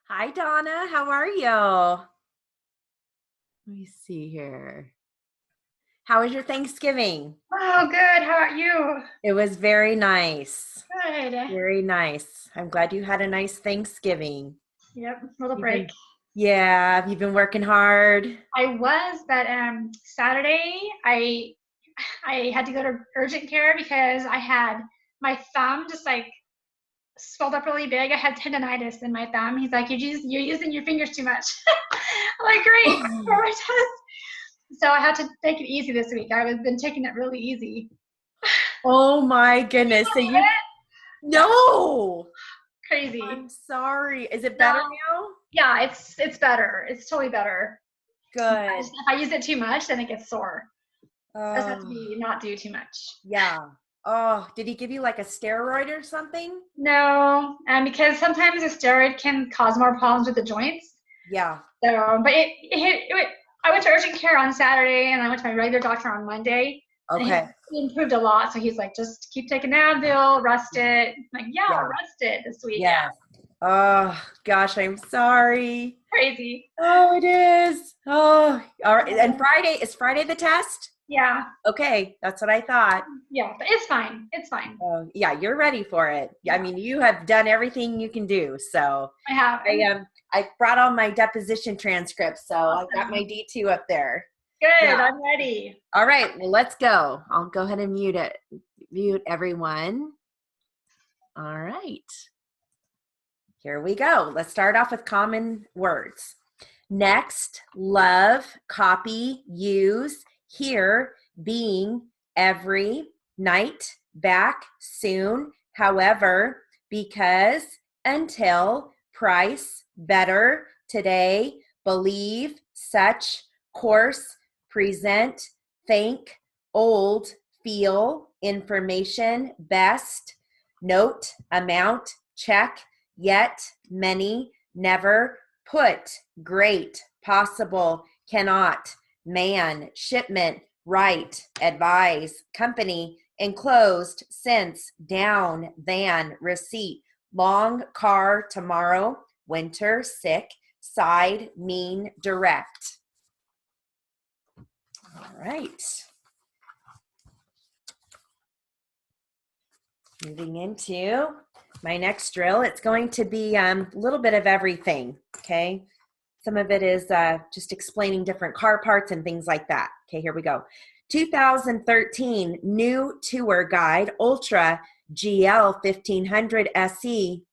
Hi, Donna. How are you? Let me see here. How was your Thanksgiving? Oh, good. How about you? It was very nice. Good. Very nice. I'm glad you had a nice Thanksgiving. Yep, little You've break. been, yeah, have you been working hard? I was, but Saturday I had to go to urgent care because I had my thumb just like swelled up really big. I had tendonitis in my thumb. He's like, you're using your fingers too much. I'm like, great for my test. So I had to take it easy this week. I've been taking it really easy. Oh my goodness. So you, Yeah, no, crazy. I'm sorry. Is it No, better now? yeah, it's better. It's totally better. Good. If I use it too much, then it gets sore. I just have to Oh, be not do too much. yeah. Oh, did he give you like a steroid or something? No, and because sometimes a steroid can cause more problems with the joints. Yeah. So, but I went to urgent care on Saturday, and I went to my regular doctor on Monday, and Okay. he improved a lot. So he's like, just keep taking Advil, rest it. I'm like, yeah, Yeah. rest it this week. Yeah, Yes. Oh gosh, I'm sorry. crazy. Oh, it is. Oh, all right. And Friday, is Friday the test? Yeah, Okay, that's what I thought. yeah, but it's fine. It's fine. Yeah, you're ready for it. I Yeah, mean, you have done everything you can do. So I have. I I brought all my deposition transcripts, so I got my Awesome. D2 up there. Good. Yeah. I'm ready. All right, well, let's go. I'll go ahead and mute it. Mute everyone. All right. Here we go. Let's start off with common words. Next, love, copy, use, here, being, every, night, back, soon, however, because, until, price, better, today, believe, such, course, present, think, old, feel, information, best, note, amount, check, yet, many, never, put, great, possible, cannot, man, shipment, right, advise, company, enclosed, since, down, than, receipt, long, car, tomorrow, winter, sick, side, mean, direct. All right. Moving into my next drill, it's going to be a little bit of everything, okay? Some of it is just explaining different car parts and things like that. Okay, here we go. 2013 new tour guide Ultra GL 1500 SE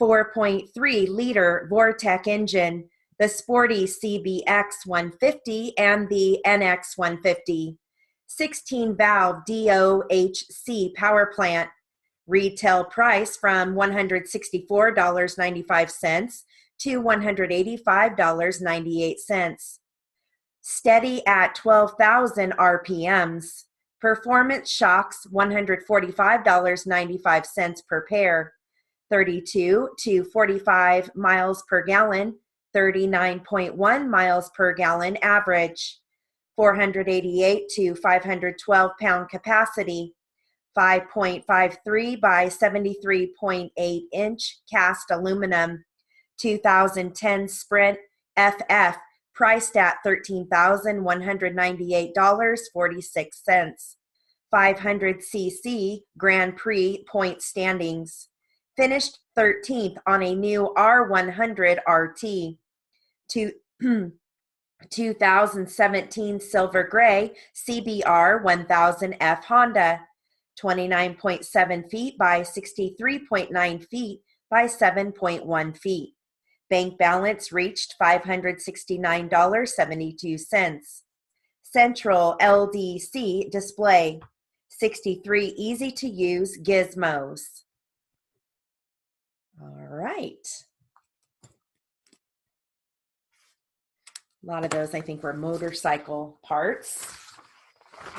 4.3 liter Vortec engine, the sporty CBX 150 and the NX 150, 16 valve DOHC power plant. Retail price from $164.95 to $185.98. Steady at 12,000 RPMs. Performance shocks $145.95 per pair. 32 to 45 miles per gallon, 39.1 miles per gallon average. 488 to 512 pound capacity. 5.53 by 73.8 inch cast aluminum. 2010 Sprint FF priced at $13,198.46. 500cc Grand Prix point standings. Finished 13th on a new R100 RT. 2017 Silver Gray CBR 1000F Honda. 29.7 feet by 63.9 feet by 7.1 feet. Bank balance reached $569.72. Central LDC display. 63 easy to use gizmos. All right. A lot of those, I think, were motorcycle parts.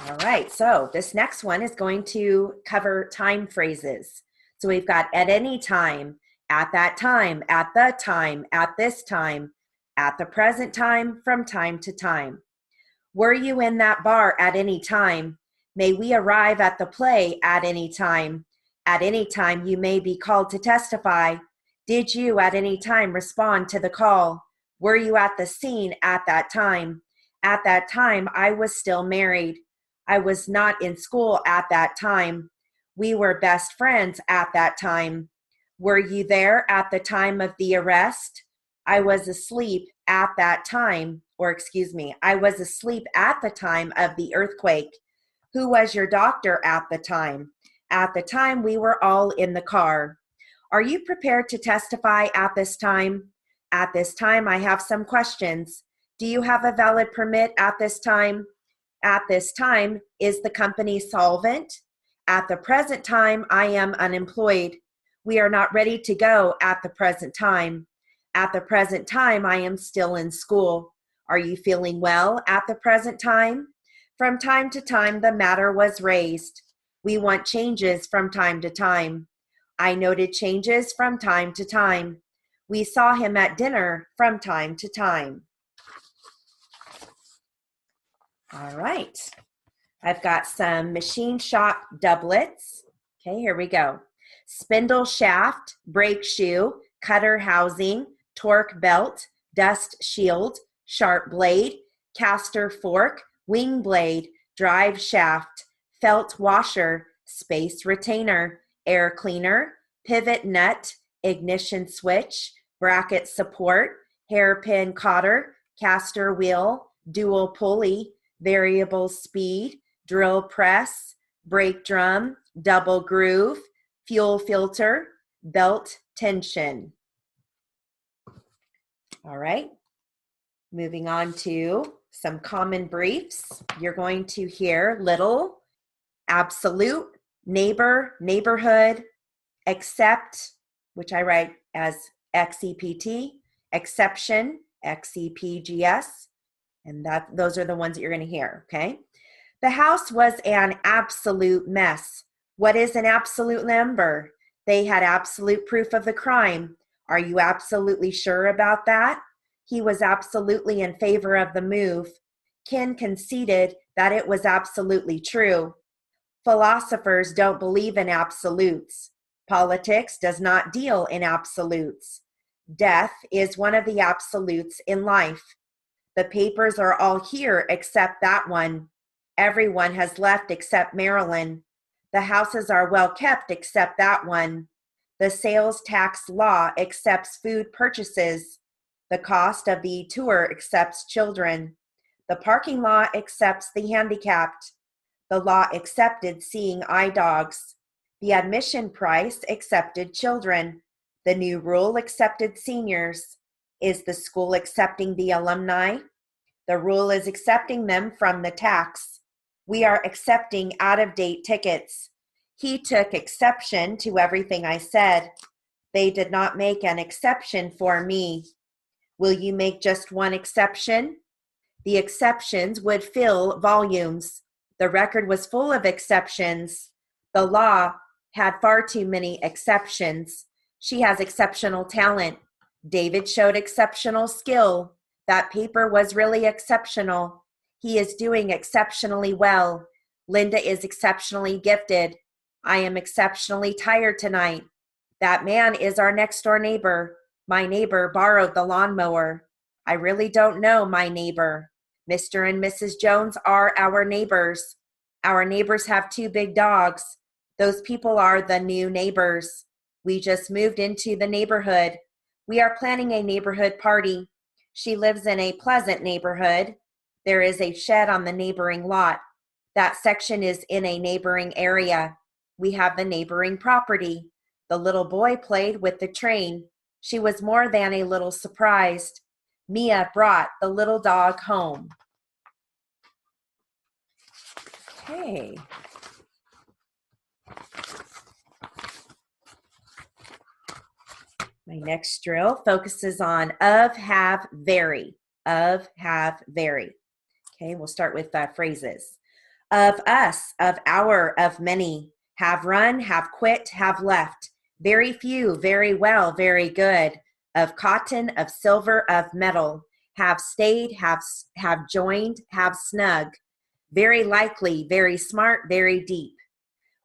All right, so this next one is going to cover time phrases. So we've got at any time, at that time, at the time, at this time, at the present time, from time to time. Were you in that bar at any time? May we arrive at the play at any time? At any time, you may be called to testify. Did you at any time respond to the call? Were you at the scene at that time? At that time, I was still married. I was not in school at that time. We were best friends at that time. Were you there at the time of the arrest? I was asleep at that time, I was asleep at the time of the earthquake. Who was your doctor at the time? At the time, we were all in the car. Are you prepared to testify at this time? At this time, I have some questions. Do you have a valid permit at this time? At this time, is the company solvent? At the present time, I am unemployed. We are not ready to go at the present time. At the present time, I am still in school. Are you feeling well at the present time? From time to time, the matter was raised. We want changes from time to time. I noted changes from time to time. We saw him at dinner from time to time. All right. I've got some machine shop doublets. Okay, here we go. Spindle shaft, brake shoe, cutter housing, torque belt, dust shield, sharp blade, caster fork, wing blade, drive shaft, felt washer, space retainer, air cleaner, pivot nut, ignition switch, bracket support, hairpin cotter, caster wheel, dual pulley, variable speed, drill press, brake drum, double groove, fuel filter, belt tension. All right, moving on to some common briefs. You're going to hear little, absolute, neighbor, neighborhood, except, which I write as XEPT, exception, XEPGS, and those are the ones that you're going to hear, okay? The house was an absolute mess. What is an absolute number? They had absolute proof of the crime. Are you absolutely sure about that? He was absolutely in favor of the move. Ken conceded that it was absolutely true. Philosophers don't believe in absolutes. Politics does not deal in absolutes. Death is one of the absolutes in life. The papers are all here except that one. Everyone has left except Maryland. The houses are well kept except that one. The sales tax law accepts food purchases. The cost of the tour accepts children. The parking law accepts the handicapped. The law accepted seeing eye dogs. The admission price accepted children. The new rule accepted seniors. Is the school accepting the alumni? The rule is accepting them from the tax. We are accepting out-of-date tickets. He took exception to everything I said. They did not make an exception for me. Will you make just one exception? The exceptions would fill volumes. The record was full of exceptions. The law had far too many exceptions. She has exceptional talent. David showed exceptional skill. That paper was really exceptional. He is doing exceptionally well. Linda is exceptionally gifted. I am exceptionally tired tonight. That man is our next door neighbor. My neighbor borrowed the lawnmower. I really don't know my neighbor. Mr. and Mrs. Jones are our neighbors. Our neighbors have 2 big dogs. Those people are the new neighbors. We just moved into the neighborhood. We are planning a neighborhood party. She lives in a pleasant neighborhood. There is a shed on the neighboring lot. That section is in a neighboring area. We have the neighboring property. The little boy played with the train. She was more than a little surprised. Mia brought the little dog home. Okay. My next drill focuses on of, have, very. Of, have, very. Okay, we'll start with phrases. Of us, of our, of many. Have run, have quit, have left. Very few, very well, very good. Of cotton, of silver, of metal. Have stayed, have joined, have snug. Very likely, very smart, very deep.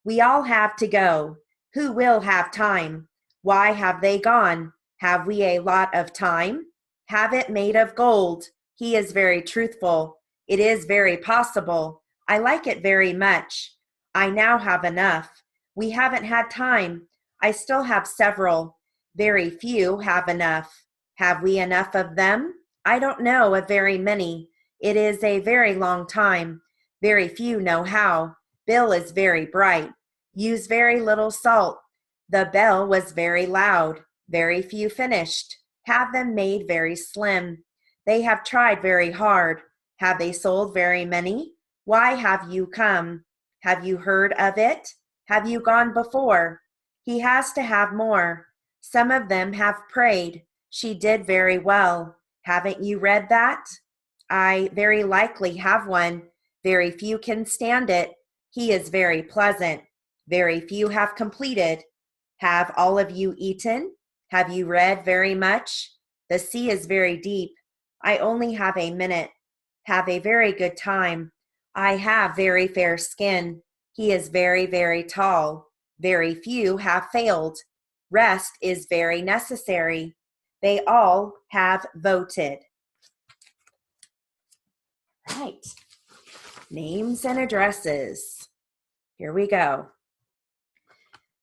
We all have to go. Who will have time? Why have they gone? Have we a lot of time? Have it made of gold. He is very truthful. It is very possible. I like it very much. I now have enough. We haven't had time. I still have several. Very few have enough. Have we enough of them? I don't know of very many. It is a very long time. Very few know how. Bill is very bright. Use very little salt. The bell was very loud. Very few finished. Have them made very slim. They have tried very hard. Have they sold very many? Why have you come? Have you heard of it? Have you gone before? He has to have more. Some of them have prayed. She did very well. Haven't you read that? I very likely have one. Very few can stand it. He is very pleasant. Very few have completed. Have all of you eaten? Have you read very much? The sea is very deep. I only have a minute. Have a very good time. I have very fair skin. He is very, very tall. Very few have failed. Rest is very necessary. They all have voted. Right. Names and addresses. Here we go.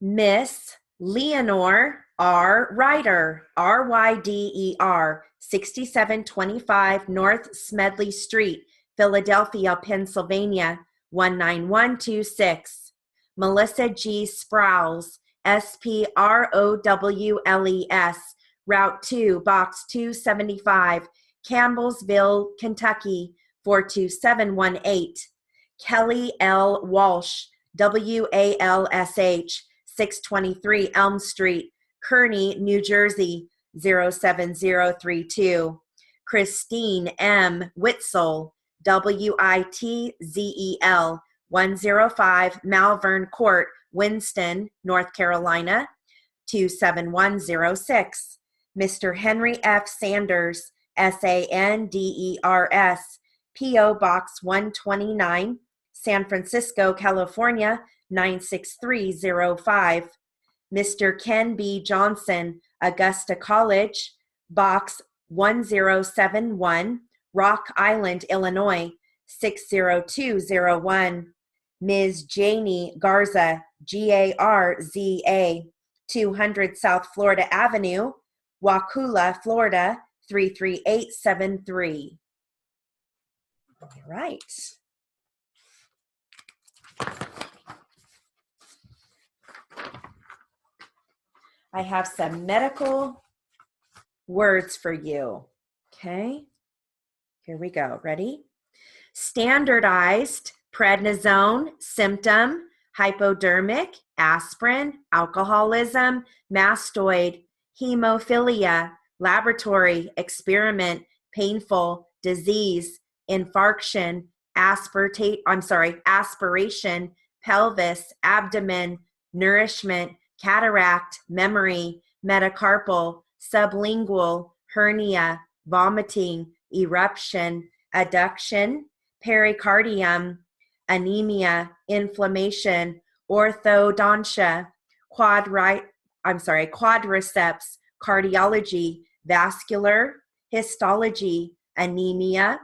Miss Leonore R. Ryder, R-Y-D-E-R, 6725 North Smedley Street, Philadelphia, Pennsylvania, 19126. Melissa G. Sprowls, S-P-R-O-W-L-E-S, Route 2, Box 275, Campbellsville, Kentucky, 42718. Kelly L. Walsh, W-A-L-S-H, 623 Elm Street, Kearney, New Jersey, 07032. Christine M. Witzel, W-I-T-Z-E-L, 105 Malvern Court, Winston, North Carolina, 27106. Mr. Henry F. Sanders, S-A-N-D-E-R-S, P.O. Box 129, San Francisco, California, 96305. Mr. Ken B. Johnson, Augusta College, Box 1071, Rock Island, Illinois, 60201. Ms. Janie Garza, G-A-R-Z-A, 200 South Florida Avenue, Wakulla, Florida, 33873. All right. I have some medical words for you. Okay, here we go. Ready? Standardized prednisone, symptom, hypodermic, aspirin, alcoholism, mastoid, hemophilia, laboratory, experiment, painful, disease, infarction, aspiration, pelvis, abdomen, nourishment, cataract, memory, metacarpal, sublingual, hernia, vomiting, eruption, adduction, pericardium, anemia, inflammation, orthodontia, quadriceps, cardiology, vascular, histology, anemia,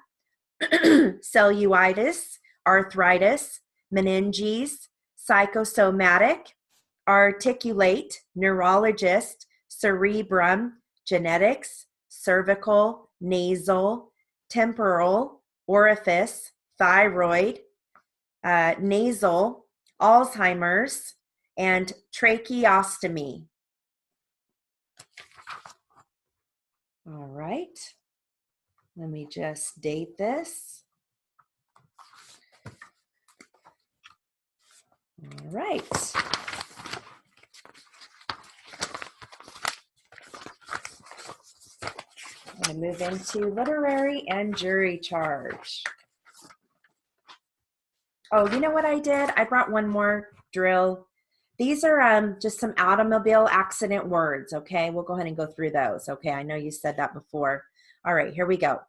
cellulitis, arthritis, meninges, psychosomatic, articulate, neurologist, cerebrum, genetics, cervical, nasal, temporal, orifice, thyroid, nasal, Alzheimer's, and tracheostomy. All right. Let me just date this. All right. I'm going to move into literary and jury charge. Oh, you know what I did? I brought one more drill. These are just some automobile accident words, okay? We'll go ahead and go through those, okay? I know you said that before. All right, here we go.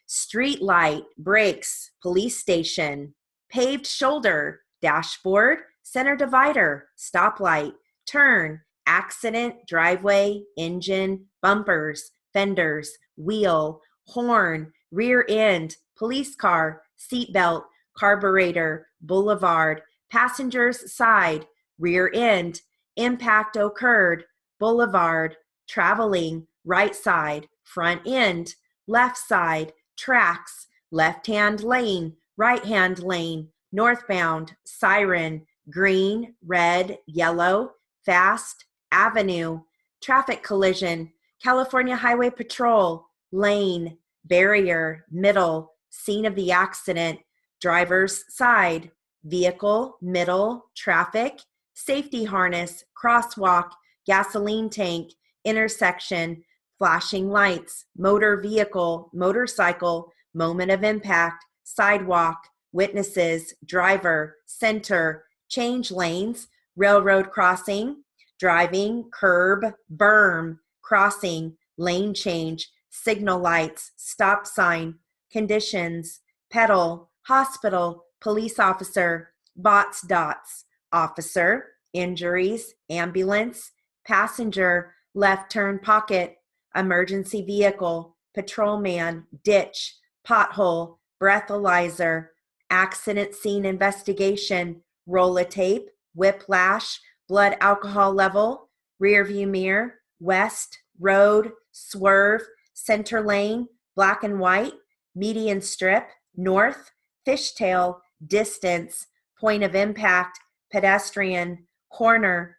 Street light, brakes, police station, paved shoulder, dashboard, center divider, stoplight, turn, accident, driveway, engine, bumpers, fenders, wheel, horn, rear end, police car, seatbelt, carburetor, boulevard, passenger's side, rear end, impact occurred, boulevard, traveling, right side, front end, left side, tracks, left-hand lane, right-hand lane, northbound, siren, green, red, yellow, fast, avenue, traffic collision, California Highway Patrol, lane, barrier, middle, scene of the accident, driver's side, vehicle, middle, traffic, safety harness, crosswalk, gasoline tank, intersection, flashing lights, motor vehicle, motorcycle, moment of impact, sidewalk, witnesses, driver, center, change lanes, railroad crossing, driving, curb, berm, crossing, lane change, signal lights, stop sign, conditions, pedal, hospital, police officer, bots, dots, officer, injuries, ambulance, passenger, left turn pocket, emergency vehicle, patrolman, ditch, pothole, breathalyzer, accident scene investigation, roll of tape, whiplash, blood alcohol level, rear view mirror, west, road, swerve, center lane, black and white, median strip, north, fishtail, distance, point of impact, pedestrian, corner,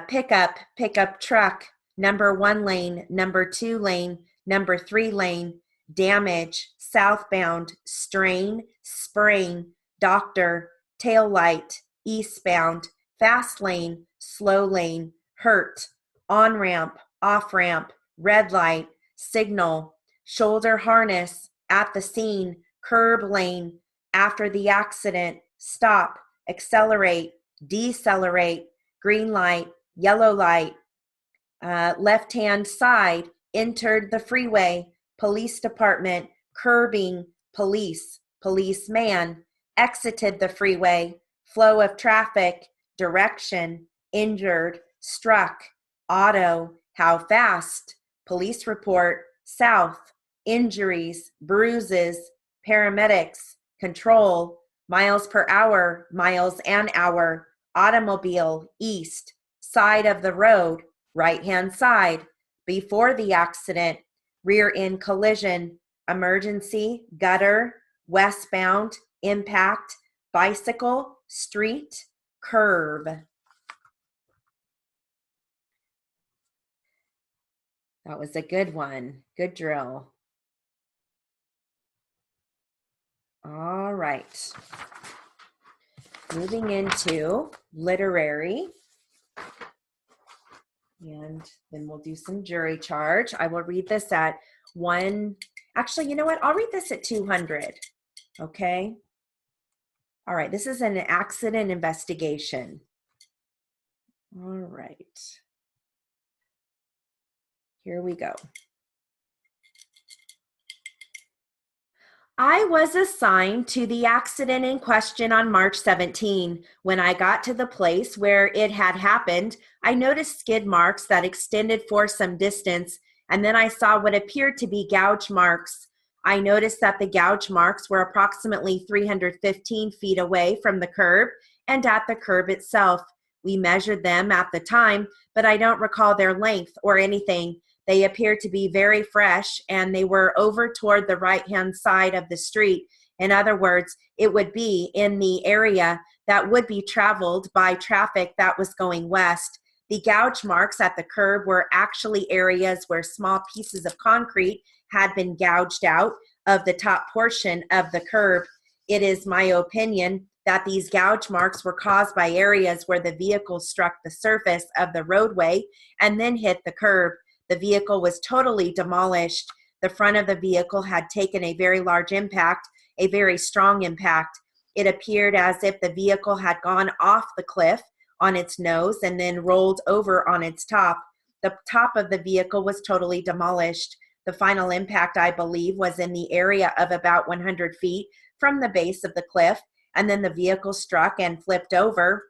pickup truck, number 1 lane, number 2 lane, number 3 lane, damage, southbound, strain, sprain, doctor, tail light, eastbound, fast lane, slow lane, hurt, on ramp, off ramp, red light, signal, shoulder harness, at the scene, curb lane, after the accident, stop, accelerate, decelerate, green light, yellow light, left-hand side, entered the freeway, police department, curbing, police, policeman, exited the freeway, flow of traffic, direction, injured, struck, auto, how fast, police report, south, injuries, bruises, paramedics, control, miles per hour, miles an hour, automobile, east, side of the road, right-hand side, before the accident, rear end collision, emergency, gutter, westbound, impact, bicycle, street, curb. That was a good one. Good drill. All right. Moving into literary. And then we'll do some jury charge. I will read this at 1. Actually, you know what? I'll read this at 200. Okay. All right. This is an accident investigation. All right. Here we go. I was assigned to the accident in question on March 17. When I got to the place where it had happened, I noticed skid marks that extended for some distance, and then I saw what appeared to be gouge marks. I noticed that the gouge marks were approximately 315 feet away from the curb and at the curb itself. We measured them at the time, but I don't recall their length or anything. They appeared to be very fresh, and they were over toward the right-hand side of the street. In other words, it would be in the area that would be traveled by traffic that was going west. The gouge marks at the curb were actually areas where small pieces of concrete had been gouged out of the top portion of the curb. It is my opinion that these gouge marks were caused by areas where the vehicle struck the surface of the roadway and then hit the curb. The vehicle was totally demolished. The front of the vehicle had taken a very large impact, a very strong impact. It appeared as if the vehicle had gone off the cliff on its nose and then rolled over on its top. The top of the vehicle was totally demolished. The final impact, I believe, was in the area of about 100 feet from the base of the cliff, and then the vehicle struck and flipped over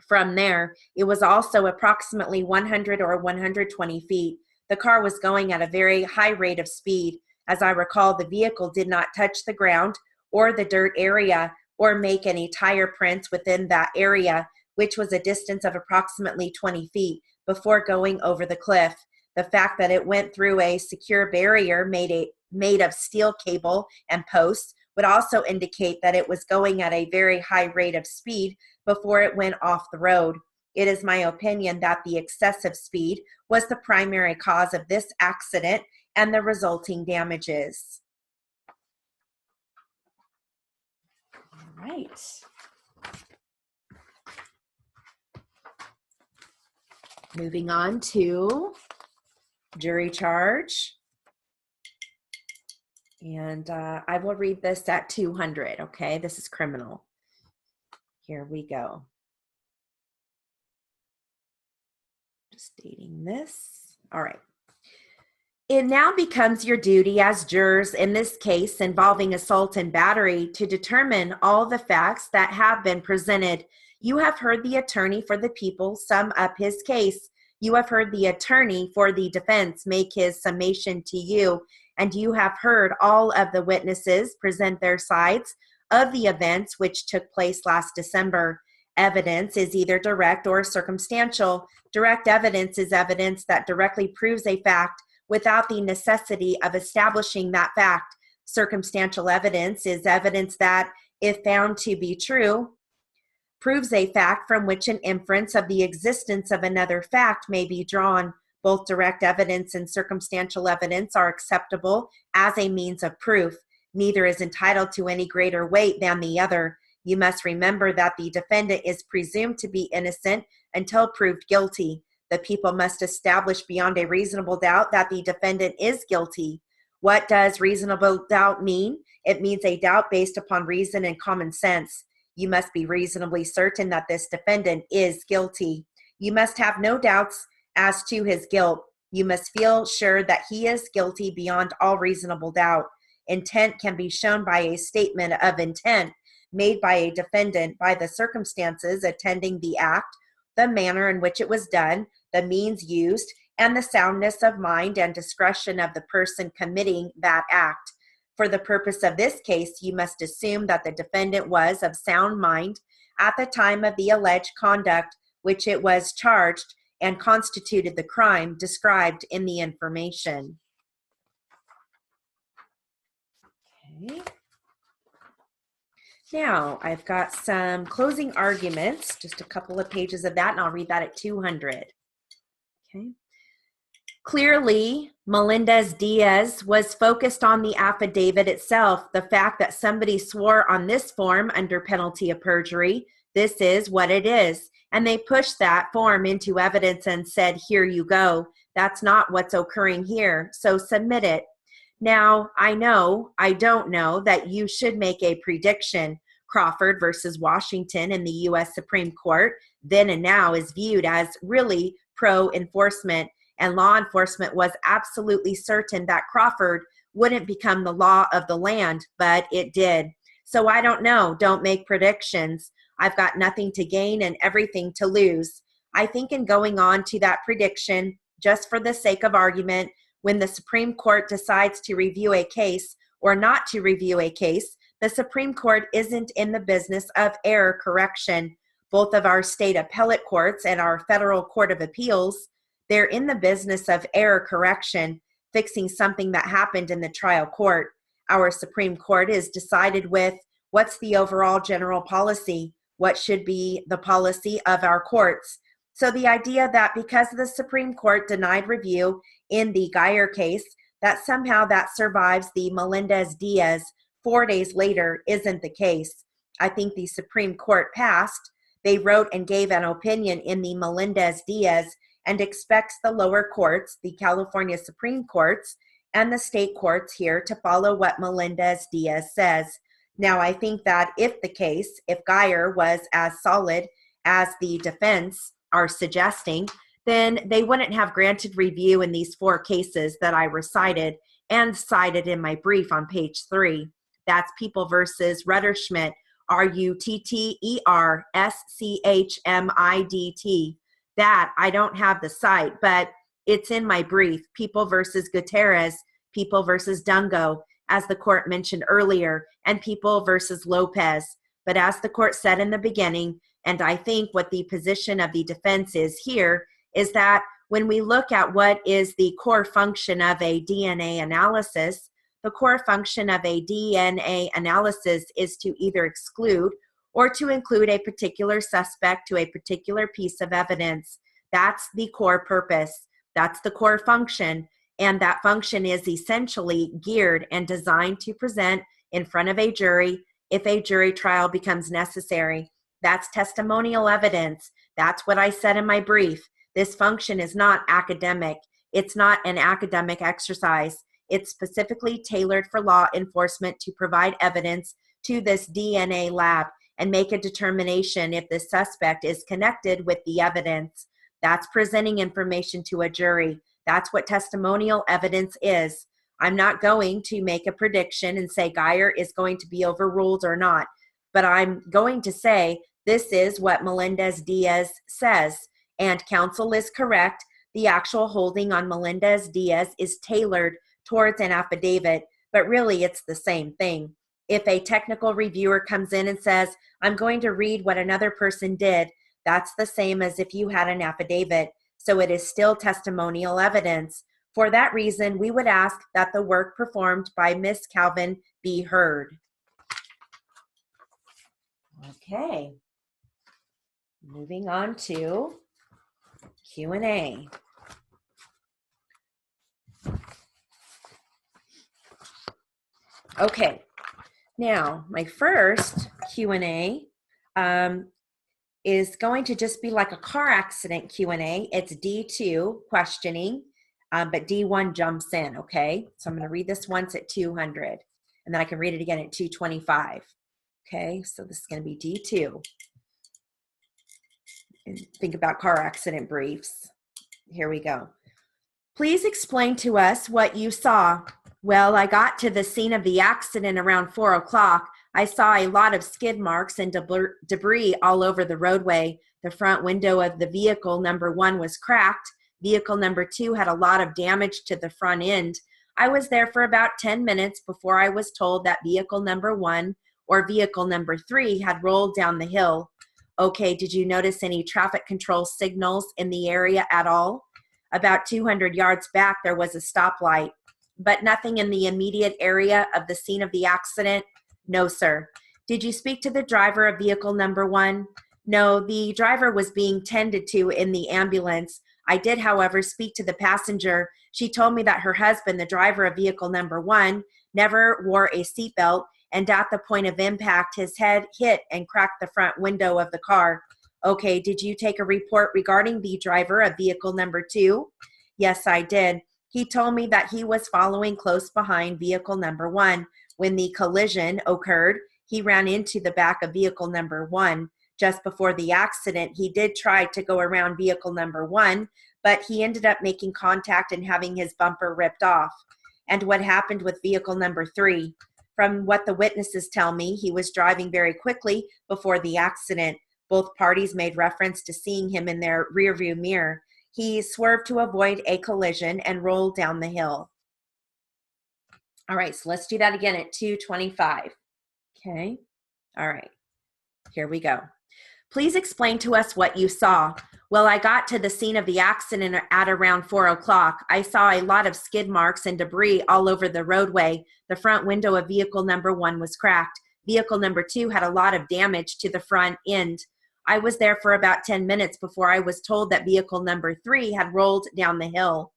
From there, it was also approximately 100 or 120 feet. The car was going at a very high rate of speed. As I recall, the vehicle did not touch the ground or the dirt area or make any tire prints within that area, which was a distance of approximately 20 feet before going over the cliff. The fact that it went through a secure barrier made of steel cable and posts would also indicate that it was going at a very high rate of speed before it went off the road. It is my opinion that the excessive speed was the primary cause of this accident and the resulting damages. All right. Moving on to jury charge. And I will read this at 200, okay? This is criminal. Here we go. Just dating this. All right. It now becomes your duty as jurors in this case involving assault and battery to determine all the facts that have been presented. You have heard the attorney for the people sum up his case. You have heard the attorney for the defense make his summation to you, and you have heard all of the witnesses present their sides of the events which took place last December. Evidence is either direct or circumstantial. Direct evidence is evidence that directly proves a fact without the necessity of establishing that fact. Circumstantial evidence is evidence that, if found to be true, proves a fact from which an inference of the existence of another fact may be drawn. Both direct evidence and circumstantial evidence are acceptable as a means of proof. Neither is entitled to any greater weight than the other. You must remember that the defendant is presumed to be innocent until proved guilty. The people must establish beyond a reasonable doubt that the defendant is guilty. What does reasonable doubt mean? It means a doubt based upon reason and common sense. You must be reasonably certain that this defendant is guilty. You must have no doubts as to his guilt. You must feel sure that he is guilty beyond all reasonable doubt. Intent can be shown by a statement of intent made by a defendant by the circumstances attending the act, the manner in which it was done, the means used, and the soundness of mind and discretion of the person committing that act. For the purpose of this case, you must assume that the defendant was of sound mind at the time of the alleged conduct which it was charged and constituted the crime described in the information. Okay. Now, I've got some closing arguments, just a couple of pages of that, and I'll read that at 200. Okay. Clearly, Melendez-Diaz was focused on the affidavit itself, the fact that somebody swore on this form under penalty of perjury. This is what it is. And they pushed that form into evidence and said, here you go. That's not what's occurring here, so submit it. Now, I don't know that you should make a prediction. Crawford versus Washington in the U.S. Supreme Court, then and now, is viewed as really pro-enforcement, and law enforcement was absolutely certain that Crawford wouldn't become the law of the land, but it did. So I don't know. Don't make predictions. I've got nothing to gain and everything to lose. I think in going on to that prediction, just for the sake of argument, when the Supreme Court decides to review a case or not to review a case, the Supreme Court isn't in the business of error correction. Both of our state appellate courts and our federal court of appeals, they're in the business of error correction, fixing something that happened in the trial court. Our Supreme Court is decided with what's the overall general policy, what should be the policy of our courts. So the idea that because the Supreme Court denied review in the Geyer case, that somehow that survives the Melendez-Diaz 4 days later isn't the case. I think the Supreme Court passed. They wrote and gave an opinion in the Melendez-Diaz and expects the lower courts, the California Supreme Courts, and the state courts here to follow what Melendez-Diaz says. Now, I think that if Geyer was as solid as the defense are suggesting, then they wouldn't have granted review in these 4 cases that I recited and cited in my brief on page 3. That's People versus Rutterschmidt, Rutterschmidt. That, I don't have the site, but it's in my brief. People versus Gutierrez, People versus Dungo, as the court mentioned earlier, and People versus Lopez. But as the court said in the beginning, and I think what the position of the defense is here, is that when we look at what is the core function of a DNA analysis, the core function of a DNA analysis is to either exclude or to include a particular suspect to a particular piece of evidence. That's the core purpose. That's the core function. And that function is essentially geared and designed to present in front of a jury if a jury trial becomes necessary. That's testimonial evidence. That's what I said in my brief. This function is not academic. It's not an academic exercise. It's specifically tailored for law enforcement to provide evidence to this DNA lab and make a determination if the suspect is connected with the evidence. That's presenting information to a jury. That's what testimonial evidence is. I'm not going to make a prediction and say Geyer is going to be overruled or not, but I'm going to say this is what Melendez-Diaz says, and counsel is correct. The actual holding on Melendez-Diaz is tailored towards an affidavit, but really it's the same thing. If a technical reviewer comes in and says, I'm going to read what another person did, that's the same as if you had an affidavit. So it is still testimonial evidence. For that reason, we would ask that the work performed by Miss Calvin be heard. Okay. Moving on to Q&A. Okay. Now, my first Q&A is going to just be like a car accident Q&A. It's D2 questioning, but D1 jumps in, okay? So I'm going to read this once at 200, and then I can read it again at 225. Okay, so this is going to be D2. And think about car accident briefs. Here we go. Please explain to us what you saw. Well, I got to the scene of the accident around 4 o'clock. I saw a lot of skid marks and debris all over the roadway. The front window of the vehicle number 1 was cracked. Vehicle number 2 had a lot of damage to the front end. I was there for about 10 minutes before I was told that vehicle number 1 or vehicle number 3 had rolled down the hill. Okay, did you notice any traffic control signals in the area at all? About 200 yards back, there was a stoplight, but nothing in the immediate area of the scene of the accident? No, sir. Did you speak to the driver of vehicle number 1? No, the driver was being tended to in the ambulance. I did, however, speak to the passenger. She told me that her husband, the driver of vehicle number 1, never wore a seatbelt, and at the point of impact, his head hit and cracked the front window of the car. Okay, did you take a report regarding the driver of vehicle number 2? Yes, I did. He told me that he was following close behind vehicle number 1. When the collision occurred, he ran into the back of vehicle number 1. Just before the accident, he did try to go around vehicle number 1, but he ended up making contact and having his bumper ripped off. And what happened with vehicle number 3? From what the witnesses tell me, he was driving very quickly before the accident. Both parties made reference to seeing him in their rearview mirror. He swerved to avoid a collision and rolled down the hill. All right, so let's do that again at 225. Okay, all right, here we go. Please explain to us what you saw. Well, I got to the scene of the accident at around 4 o'clock. I saw a lot of skid marks and debris all over the roadway. The front window of vehicle number 1 was cracked. Vehicle number 2 had a lot of damage to the front end. I was there for about 10 minutes before I was told that vehicle number 3 had rolled down the hill.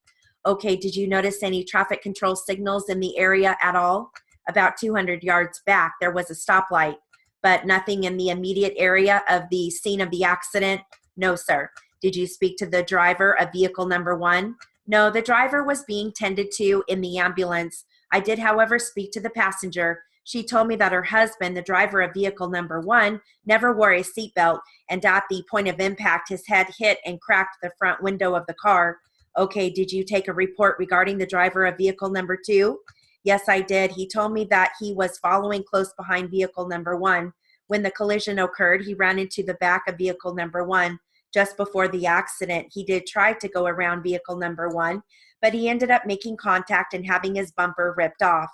Okay, did you notice any traffic control signals in the area at all? About 200 yards back, there was a stoplight, but nothing in the immediate area of the scene of the accident? No, sir. Did you speak to the driver of vehicle number 1? No, the driver was being tended to in the ambulance. I did, however, speak to the passenger. She told me that her husband, the driver of vehicle number 1, never wore a seatbelt, and at the point of impact, his head hit and cracked the front window of the car. Okay, did you take a report regarding the driver of vehicle number 2? Yes, I did. He told me that he was following close behind vehicle number 1. When the collision occurred, he ran into the back of vehicle number 1. Just before the accident, he did try to go around vehicle number 1, but he ended up making contact and having his bumper ripped off.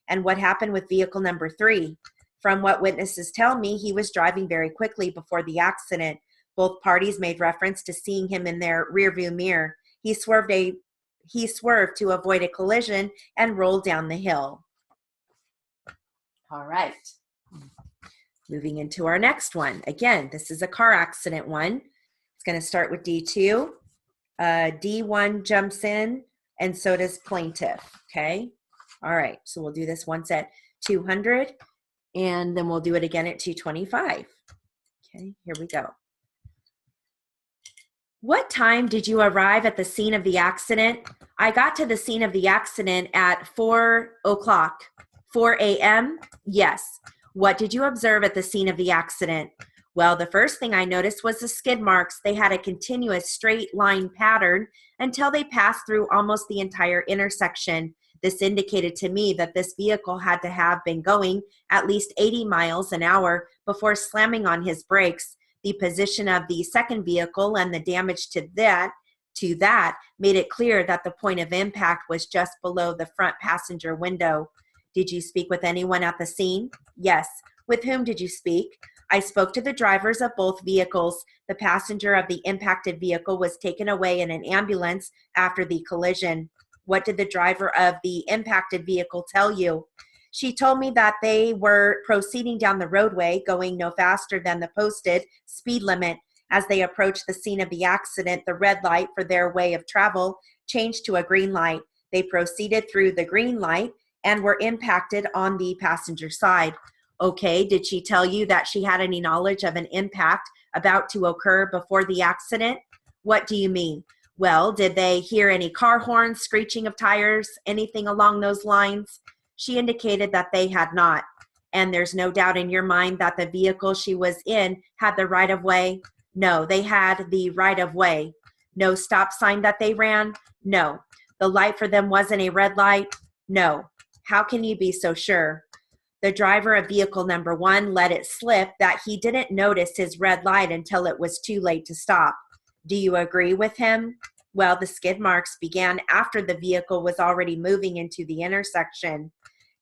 And what happened with vehicle number 3? From what witnesses tell me, he was driving very quickly before the accident. Both parties made reference to seeing him in their rearview mirror. He swerved to avoid a collision and rolled down the hill. All right. Moving into our next one. Again, this is a car accident one. It's going to start with D2. D1 jumps in, and so does plaintiff. Okay. All right. So we'll do this once at 200, and then we'll do it again at 225. Okay. Here we go. What time did you arrive at the scene of the accident? I got to the scene of the accident at 4 o'clock. 4 a.m.? Yes. What did you observe at the scene of the accident? Well, the first thing I noticed was the skid marks. They had a continuous straight line pattern until they passed through almost the entire intersection. This indicated to me that this vehicle had to have been going at least 80 miles an hour before slamming on his brakes. The position of the second vehicle and the damage to that made it clear that the point of impact was just below the front passenger window. Did you speak with anyone at the scene? Yes. With whom did you speak? I spoke to the drivers of both vehicles. The passenger of the impacted vehicle was taken away in an ambulance after the collision. What did the driver of the impacted vehicle tell you? She told me that they were proceeding down the roadway, going no faster than the posted speed limit. As they approached the scene of the accident, the red light for their way of travel changed to a green light. They proceeded through the green light and were impacted on the passenger side. Okay, did she tell you that she had any knowledge of an impact about to occur before the accident? What do you mean? Well, did they hear any car horns, screeching of tires, anything along those lines? She indicated that they had not. And there's no doubt in your mind that the vehicle she was in had the right of way? No, they had the right of way. No stop sign that they ran? No. The light for them wasn't a red light? No. How can you be so sure? The driver of vehicle number 1 let it slip that he didn't notice his red light until it was too late to stop. Do you agree with him? Well, the skid marks began after the vehicle was already moving into the intersection.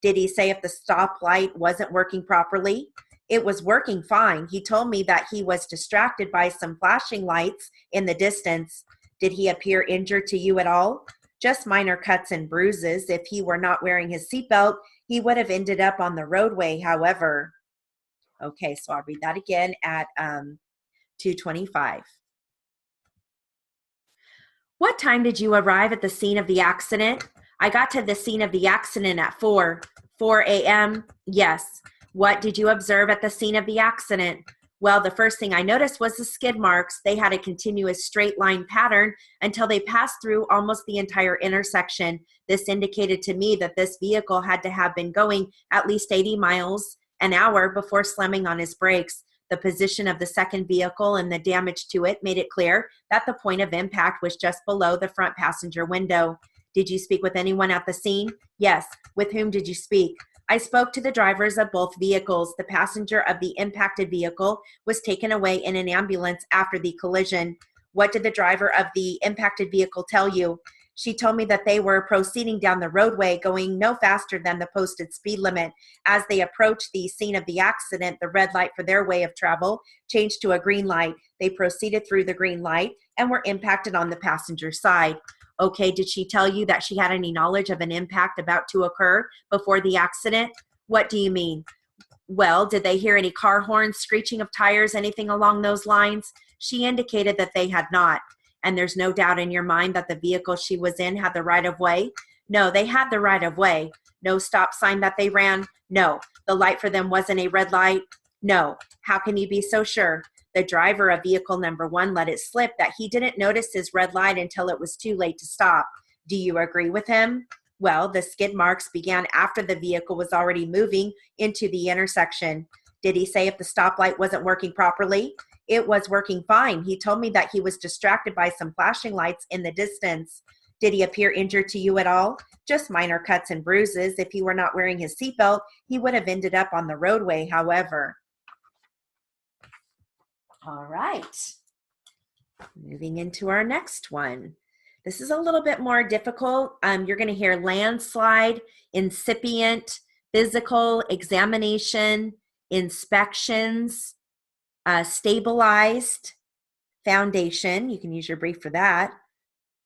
Did he say if the stoplight wasn't working properly? It was working fine. He told me that he was distracted by some flashing lights in the distance. Did he appear injured to you at all? Just minor cuts and bruises. If he were not wearing his seatbelt, he would have ended up on the roadway, however. Okay, so I'll read that again at 225. What time did you arrive at the scene of the accident? I got to the scene of the accident at 4 a.m. Yes. What did you observe at the scene of the accident? Well, the first thing I noticed was the skid marks. They had a continuous straight line pattern until they passed through almost the entire intersection. This indicated to me that this vehicle had to have been going at least 80 miles an hour before slamming on his brakes. The position of the second vehicle and the damage to it made it clear that the point of impact was just below the front passenger window. Did you speak with anyone at the scene? Yes. With whom did you speak? I spoke to the drivers of both vehicles. The passenger of the impacted vehicle was taken away in an ambulance after the collision. What did the driver of the impacted vehicle tell you? She told me that they were proceeding down the roadway, going no faster than the posted speed limit. As they approached the scene of the accident, the red light for their way of travel changed to a green light. They proceeded through the green light and were impacted on the passenger side. Okay, did she tell you that she had any knowledge of an impact about to occur before the accident? What do you mean? Well, did they hear any car horns, screeching of tires, anything along those lines? She indicated that they had not. And there's no doubt in your mind that the vehicle she was in had the right of way? No, they had the right of way. No stop sign that they ran? No. The light for them wasn't a red light? No. How can you be so sure? The driver of vehicle number 1 let it slip that he didn't notice his red light until it was too late to stop. Do you agree with him? Well, the skid marks began after the vehicle was already moving into the intersection. Did he say if the stoplight wasn't working properly? It was working fine. He told me that he was distracted by some flashing lights in the distance. Did he appear injured to you at all? Just minor cuts and bruises. If he were not wearing his seatbelt, he would have ended up on the roadway, however. All right. Moving into our next one. This is a little bit more difficult. You're going to hear landslide, incipient, physical, examination, inspections, stabilized, foundation. You can use your brief for that.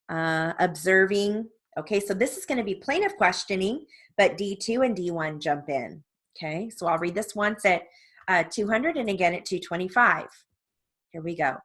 Observing. Okay, so this is going to be plaintiff questioning, but D2 and D1 jump in. Okay, so I'll read this once at 200 and again at 225. Here we go.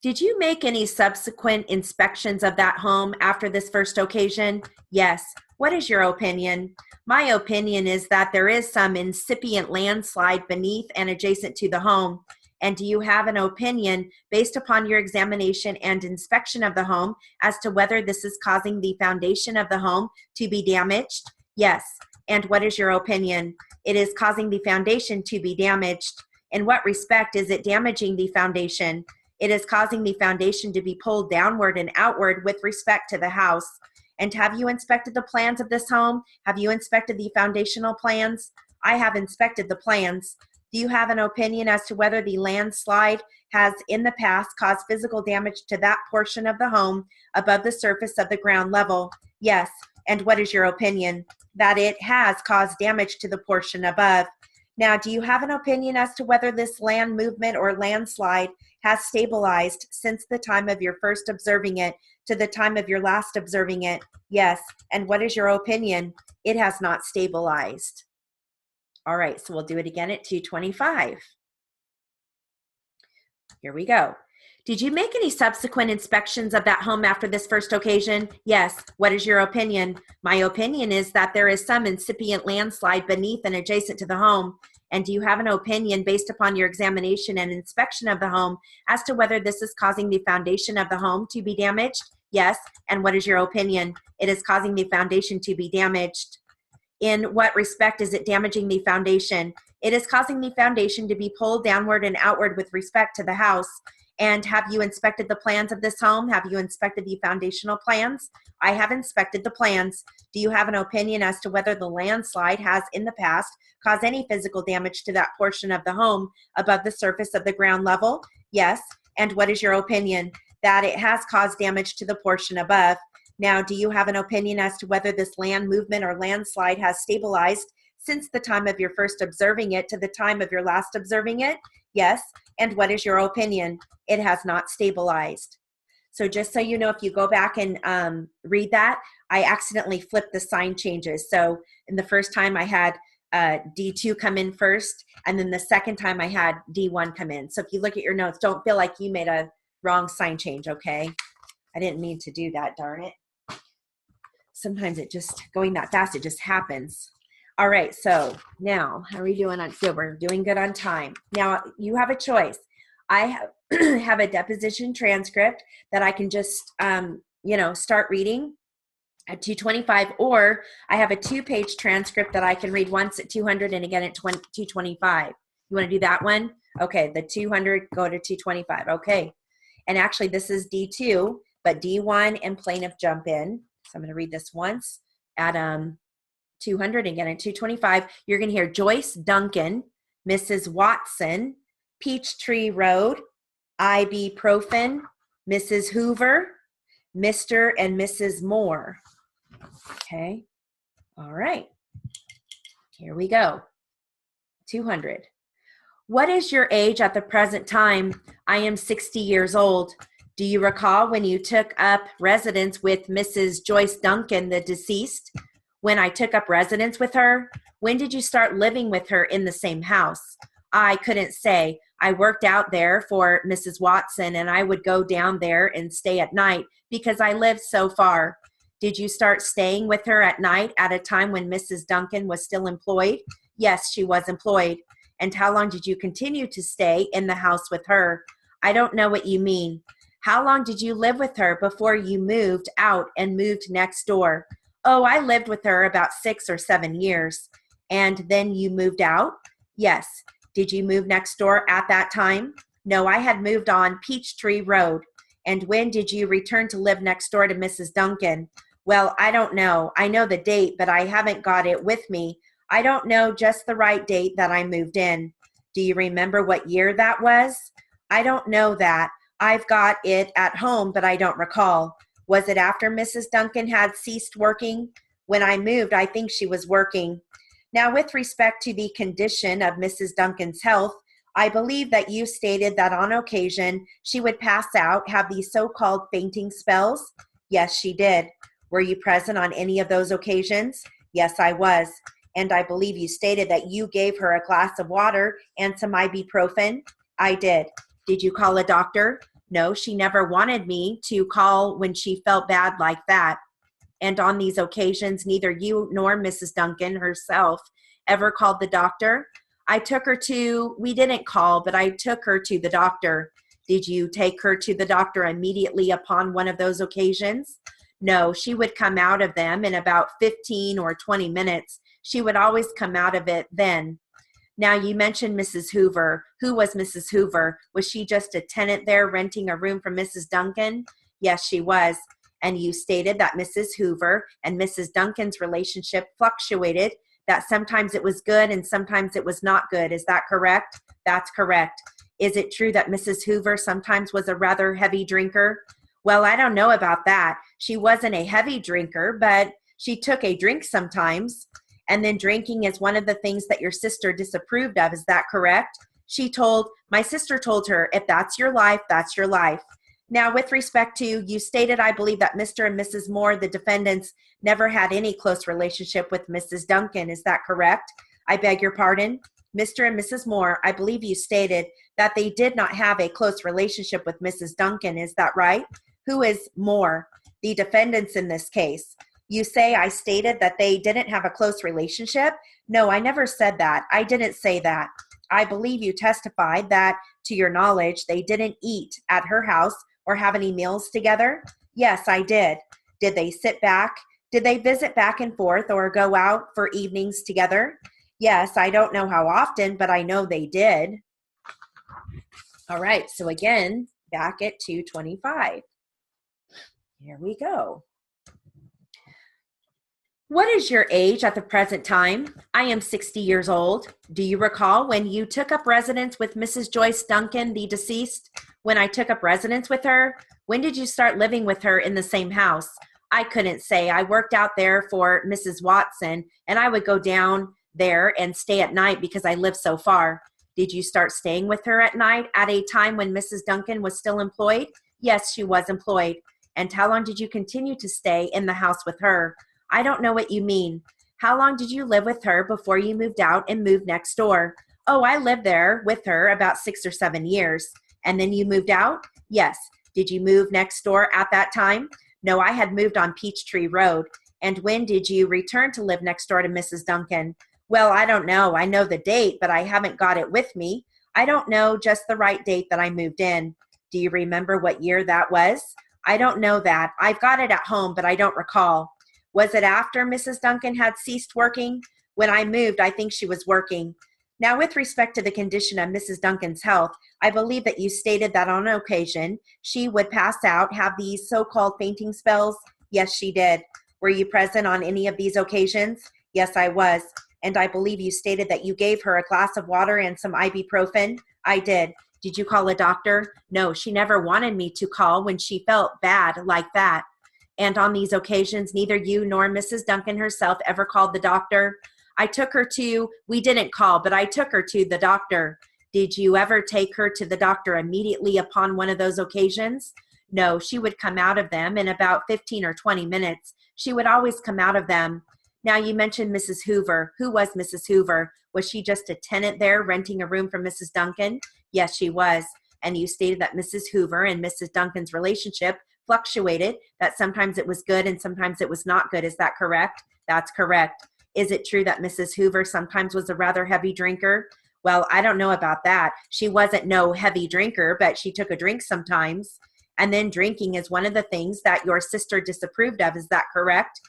Did you make any subsequent inspections of that home after this first occasion? Yes. What is your opinion? My opinion is that there is some incipient landslide beneath and adjacent to the home. And do you have an opinion based upon your examination and inspection of the home as to whether this is causing the foundation of the home to be damaged? Yes. And what is your opinion? It is causing the foundation to be damaged. In what respect is it damaging the foundation? It is causing the foundation to be pulled downward and outward with respect to the house. And have you inspected the plans of this home? Have you inspected the foundational plans? I have inspected the plans. Do you have an opinion as to whether the landslide has in the past caused physical damage to that portion of the home above the surface of the ground level? Yes. And what is your opinion? That it has caused damage to the portion above. Now, do you have an opinion as to whether this land movement or landslide has stabilized since the time of your first observing it to the time of your last observing it? Yes. And what is your opinion? It has not stabilized. All right, so we'll do it again at 225. Here we go. Did you make any subsequent inspections of that home after this first occasion? Yes. What is your opinion? My opinion is that there is some incipient landslide beneath and adjacent to the home. And do you have an opinion based upon your examination and inspection of the home as to whether this is causing the foundation of the home to be damaged? Yes. And what is your opinion? It is causing the foundation to be damaged. In what respect is it damaging the foundation? It is causing the foundation to be pulled downward and outward with respect to the house. And have you inspected the plans of this home? Have you inspected the foundational plans? I have inspected the plans. Do you have an opinion as to whether the landslide has in the past caused any physical damage to that portion of the home above the surface of the ground level? Yes. And what is your opinion? That it has caused damage to the portion above. Now, do you have an opinion as to whether this land movement or landslide has stabilized since the time of your first observing it to the time of your last observing it? Yes. And what is your opinion? It has not stabilized. So just so you know, if you go back and read that, I accidentally flipped the sign changes. So in the first time I had D2 come in first, and then the second time I had D1 come in. So if you look at your notes, don't feel like you made a wrong sign change, okay? I didn't mean to do that, darn it. Sometimes it just, going that fast, it just happens. All right, so now, how are we doing on good? We're doing good on time. Now, you have a choice. I have a deposition transcript that I can just, start reading at 225, or I have a 2-page transcript that I can read once at 200 and again at 225. You want to do that one? Okay, the 200, go to 225. Okay, and actually this is D2, but D1 and plaintiff jump in. So I'm going to read this once at 200 again at 225. You're going to hear Joyce Duncan, Mrs. Watson, Peachtree Road, ibuprofen, Mrs. Hoover, Mr. and Mrs. Moore. Okay. All right. Here we go. 200. What is your age at the present time? I am 60 years old. Do you recall when you took up residence with Mrs. Joyce Duncan, the deceased? When I took up residence with her? When did you start living with her in the same house? I couldn't say. I worked out there for Mrs. Watson, and I would go down there and stay at night because I lived so far. Did you start staying with her at night at a time when Mrs. Duncan was still employed? Yes, she was employed. And how long did you continue to stay in the house with her? I don't know what you mean. How long did you live with her before you moved out and moved next door? Oh, I lived with her about 6 or 7 years. And then you moved out? Yes. Did you move next door at that time? No, I had moved on Peachtree Road. And when did you return to live next door to Mrs. Duncan? Well, I don't know. I know the date, but I haven't got it with me. I don't know just the right date that I moved in. Do you remember what year that was? I don't know that. I've got it at home, but I don't recall. Was it after Mrs. Duncan had ceased working? When I moved, I think she was working. Now, with respect to the condition of Mrs. Duncan's health, I believe that you stated that on occasion she would pass out, have these so-called fainting spells. Yes, she did. Were you present on any of those occasions? Yes, I was. And I believe you stated that you gave her a glass of water and some ibuprofen. I did. Did you call a doctor? No, she never wanted me to call when she felt bad like that. And on these occasions, neither you nor Mrs. Duncan herself ever called the doctor. We didn't call, but I took her to the doctor. Did you take her to the doctor immediately upon one of those occasions? No, she would come out of them in about 15 or 20 minutes. She would always come out of it then. Now, you mentioned Mrs. Hoover. Who was Mrs. Hoover? Was she just a tenant there renting a room from Mrs. Duncan? Yes, she was. And you stated that Mrs. Hoover and Mrs. Duncan's relationship fluctuated, that sometimes it was good and sometimes it was not good. Is that correct? That's correct. Is it true that Mrs. Hoover sometimes was a rather heavy drinker? Well, I don't know about that. She wasn't a heavy drinker, but she took a drink sometimes. And then drinking is one of the things that your sister disapproved of. Is that correct? My sister told her, if that's your life, that's your life. Now, with respect to, you stated, I believe, that Mr. and Mrs. Moore, the defendants, never had any close relationship with Mrs. Duncan. Is that correct? I beg your pardon? Mr. and Mrs. Moore, I believe you stated that they did not have a close relationship with Mrs. Duncan. Is that right? Who is Moore? The defendants in this case. You say I stated that they didn't have a close relationship? No, I never said that. I didn't say that. I believe you testified that, to your knowledge, they didn't eat at her house or have any meals together? Yes, I did. Did they sit back? Did they visit back and forth or go out for evenings together? Yes, I don't know how often, but I know they did. All right, so again, back at 225. Here we go. What is your age at the present time? I am 60 years old. Do you recall when you took up residence with Mrs. Joyce Duncan, the deceased? When I took up residence with her? When did you start living with her in the same house? I couldn't say. I worked out there for Mrs. Watson, and I would go down there and stay at night because I lived so far. Did you start staying with her at night at a time when Mrs. Duncan was still employed? Yes, she was employed. And how long did you continue to stay in the house with her? I don't know what you mean. How long did you live with her before you moved out and moved next door? Oh, I lived there with her about 6 or 7 years. And then you moved out? Yes. Did you move next door at that time? No, I had moved on Peachtree Road. And when did you return to live next door to Mrs. Duncan? Well, I don't know. I know the date, but I haven't got it with me. I don't know just the right date that I moved in. Do you remember what year that was? I don't know that. I've got it at home, but I don't recall. Was it after Mrs. Duncan had ceased working? When I moved, I think she was working. Now, with respect to the condition of Mrs. Duncan's health, I believe that you stated that on occasion she would pass out, have these so-called fainting spells. Yes, she did. Were you present on any of these occasions? Yes, I was. And I believe you stated that you gave her a glass of water and some ibuprofen. I did. Did you call a doctor? No, she never wanted me to call when she felt bad like that. And on these occasions, neither you nor Mrs. Duncan herself ever called the doctor. We didn't call, but I took her to the doctor. Did you ever take her to the doctor immediately upon one of those occasions? No, she would come out of them in about 15 or 20 minutes. She would always come out of them. Now, you mentioned Mrs. Hoover. Who was Mrs. Hoover? Was she just a tenant there renting a room from Mrs. Duncan? Yes, she was. And you stated that Mrs. Hoover and Mrs. Duncan's relationship fluctuated, that sometimes it was good and sometimes it was not good. Is that correct? That's correct. Is it true that Mrs. Hoover sometimes was a rather heavy drinker? Well, I don't know about that. She wasn't no heavy drinker, but she took a drink sometimes. And then drinking is one of the things that your sister disapproved of. Is that correct?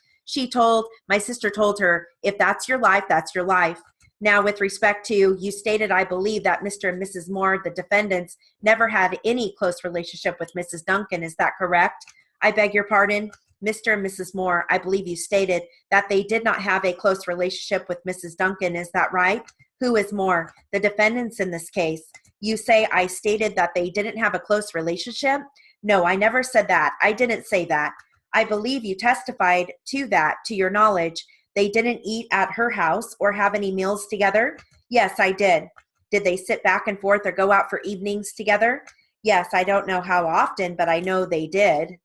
My sister told her, if that's your life, that's your life. Now, with respect to, you stated, I believe, that Mr. and Mrs. Moore, the defendants, never had any close relationship with Mrs. Duncan. Is that correct? I beg your pardon? Mr. and Mrs. Moore, I believe you stated that they did not have a close relationship with Mrs. Duncan. Is that right? Who is Moore? The defendants in this case. You say I stated that they didn't have a close relationship. No, I never said that. I didn't say that. I believe you testified to that, to your knowledge. They didn't eat at her house or have any meals together. Yes, I did. Did they sit back and forth or go out for evenings together? Yes, I don't know how often, but I know they did.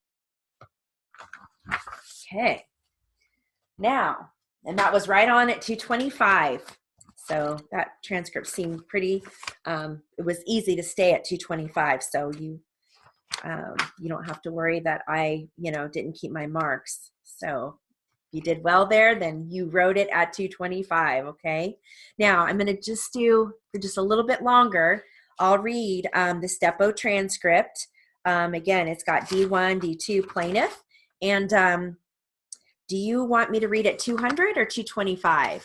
Okay. Now, and that was right on at 225. So that transcript seemed pretty, it was easy to stay at 225. So you don't have to worry that I, didn't keep my marks. So if you did well there, then you wrote it at 225, okay? Now, I'm going to just do, for just a little bit longer, I'll read the Step-O transcript. Again, it's got D1, D2 plaintiff. And do you want me to read at 200 or 225?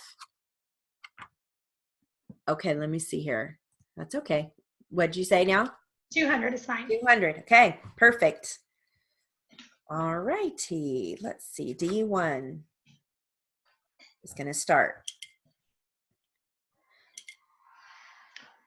Okay, let me see here. That's okay. What'd you say now? 200 is fine. 200. Okay, perfect. All righty. Let's see. D1 is going to start.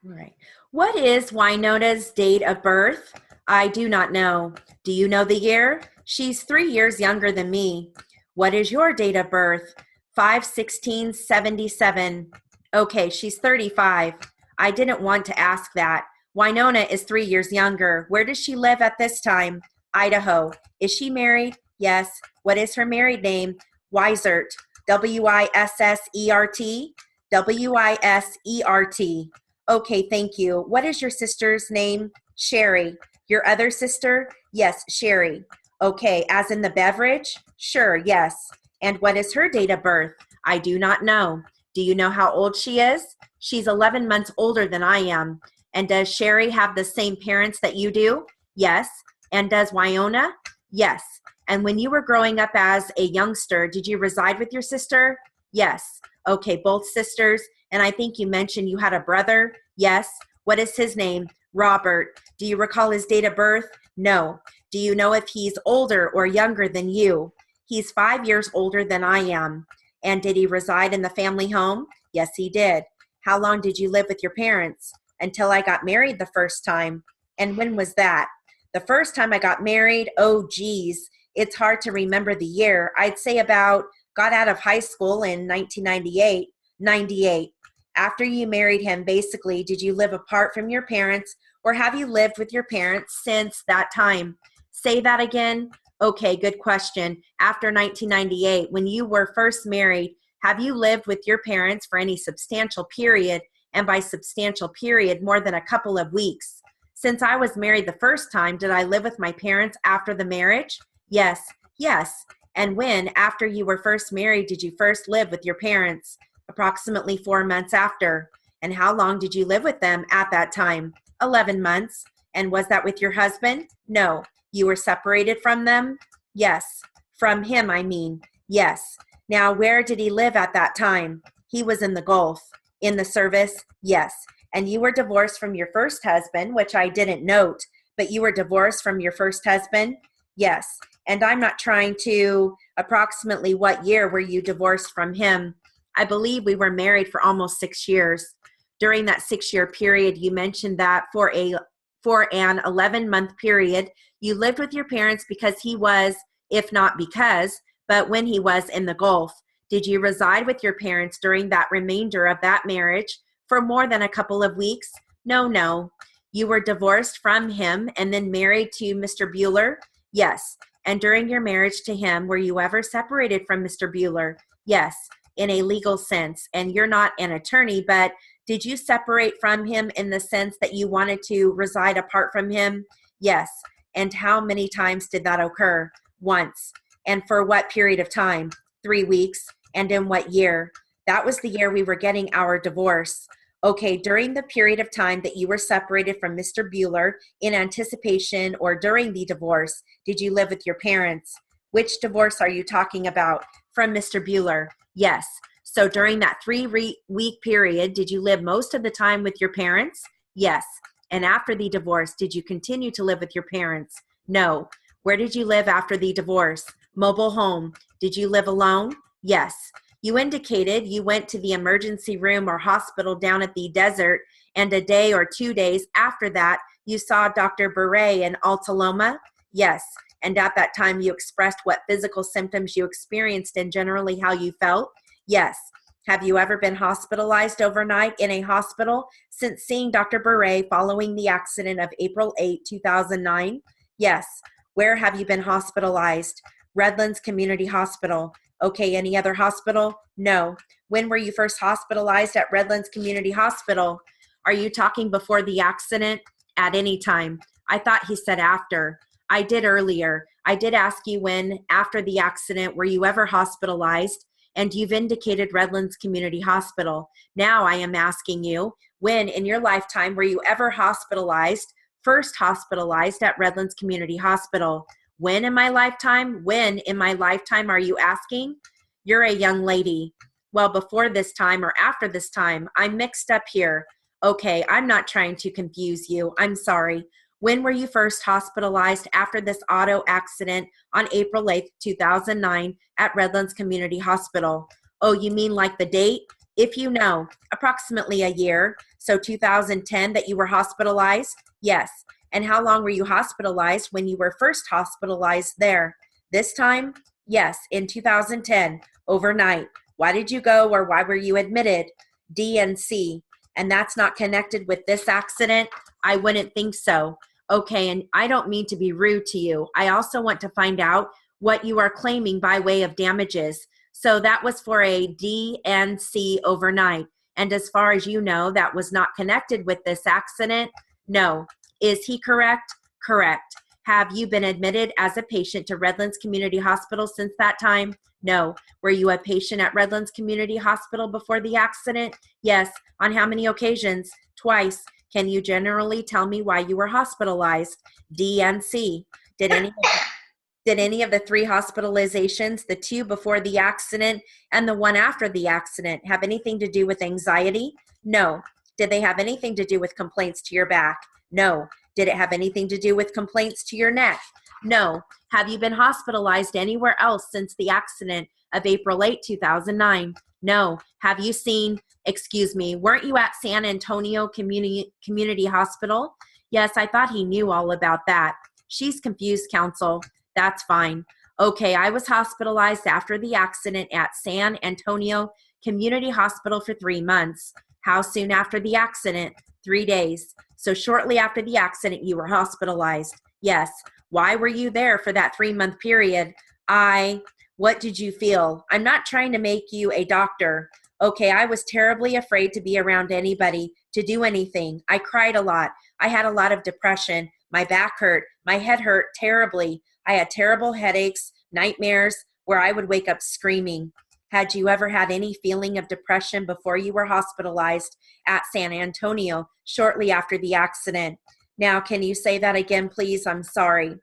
All right. What is Wynona's date of birth? I do not know. Do you know the year? She's 3 years younger than me. What is your date of birth? 5/16/77. Okay, she's 35. I didn't want to ask that. Wynona is 3 years younger. Where does she live at this time? Idaho. Is she married? Yes. What is her married name? Wisert. Wissert. Wisert. Okay, thank you. What is your sister's name? Sherry. Your other sister? Yes, Sherry. Okay, as in the beverage? Sure, yes. And what is her date of birth? I do not know. Do you know how old she is? She's 11 months older than I am. And does Sherry have the same parents that you do? Yes. And does Wynona? Yes. And when you were growing up as a youngster, did you reside with your sister? Yes. Okay, both sisters. And I think you mentioned you had a brother? Yes. What is his name? Robert. Do you recall his date of birth? No. Do you know if he's older or younger than you? He's 5 years older than I am. And did he reside in the family home? Yes, he did. How long did you live with your parents? Until I got married the first time. And when was that? The first time I got married, oh geez, it's hard to remember the year. I'd say about got out of high school in 1998. 98. After you married him, basically, did you live apart from your parents or have you lived with your parents since that time? Say that again. Okay, good question. After 1998, when you were first married, have you lived with your parents for any substantial period? And by substantial period, more than a couple of weeks. Since I was married the first time, did I live with my parents after the marriage? Yes, yes. And when, after you were first married, did you first live with your parents? Approximately 4 months after. And how long did you live with them at that time? 11 months. And was that with your husband? No. You were separated from them? Yes. From him, I mean. Yes. Now, where did he live at that time? He was in the Gulf. In the service? Yes. And you were divorced from your first husband, which I didn't note, but you were divorced from your first husband? Yes. And I'm not trying to, approximately what year were you divorced from him? I believe we were married for almost 6 years. During that 6-year period, you mentioned that for an 11-month period, you lived with your parents because he was, if not because, but when he was in the Gulf. Did you reside with your parents during that remainder of that marriage for more than a couple of weeks? No. You were divorced from him and then married to Mr. Bueller? Yes. And during your marriage to him, were you ever separated from Mr. Bueller? Yes, in a legal sense. And you're not an attorney, but did you separate from him in the sense that you wanted to reside apart from him? Yes. And how many times did that occur? Once. And for what period of time? 3 weeks. And in what year? That was the year we were getting our divorce. Okay, during the period of time that you were separated from Mr. Bueller in anticipation or during the divorce, did you live with your parents? Which divorce are you talking about? From Mr. Bueller? Yes. So during that 3-week period, did you live most of the time with your parents? Yes. And after the divorce, did you continue to live with your parents? No. Where did you live after the divorce? Mobile home. Did you live alone? Yes. You indicated you went to the emergency room or hospital down at the desert And a day or 2 days after that, you saw Dr. Beret in Altaloma? Yes. And at that time, you expressed what physical symptoms you experienced and generally how you felt? Yes. Have you ever been hospitalized overnight in a hospital since seeing Dr. Beret following the accident of April 8, 2009? Yes. Where have you been hospitalized? Redlands Community Hospital. Okay, any other hospital? No. When were you first hospitalized at Redlands Community Hospital? Are you talking before the accident? At any time. I thought he said after. I did earlier. I did ask you when, after the accident, were you ever hospitalized? And you've indicated Redlands Community Hospital. Now I am asking you, when in your lifetime were you ever hospitalized, first hospitalized at Redlands Community Hospital? When in my lifetime? When in my lifetime are you asking? You're a young lady. Well, before this time or after this time, I'm mixed up here. Okay, I'm not trying to confuse you. I'm sorry. When were you first hospitalized after this auto accident on April 8th, 2009 at Redlands Community Hospital? Oh, you mean like the date? If you know, approximately a year. So 2010 that you were hospitalized? Yes. And how long were you hospitalized when you were first hospitalized there? This time? Yes, in 2010, overnight. Why did you go or why were you admitted? D and C. And that's not connected with this accident? I wouldn't think so. Okay, and I don't mean to be rude to you. I also want to find out what you are claiming by way of damages. So that was for a D and C overnight. And as far as you know, that was not connected with this accident? No. Is he correct? Correct. Have you been admitted as a patient to Redlands Community Hospital since that time? No. Were you a patient at Redlands Community Hospital before the accident? Yes. On how many occasions? Twice. Can you generally tell me why you were hospitalized? D and C. Did any of the 3 hospitalizations, the 2 before the accident and the 1 after the accident, have anything to do with anxiety? No. Did they have anything to do with complaints to your back? No. Did it have anything to do with complaints to your neck? No. Have you been hospitalized anywhere else since the accident of April 8, 2009? No. Have you seen, weren't you at San Antonio Community Hospital? Yes, I thought he knew all about that. She's confused, counsel. That's fine. Okay, I was hospitalized after the accident at San Antonio Community Hospital for 3 months. How soon after the accident? 3 days. So shortly after the accident, you were hospitalized. Yes. Why were you there for that 3-month period? What did you feel? I'm not trying to make you a doctor. Okay, I was terribly afraid to be around anybody, to do anything. I cried a lot. I had a lot of depression. My back hurt. My head hurt terribly. I had terrible headaches, nightmares, where I would wake up screaming. Had you ever had any feeling of depression before you were hospitalized at San Antonio shortly after the accident? Now, can you say that again, please? I'm sorry.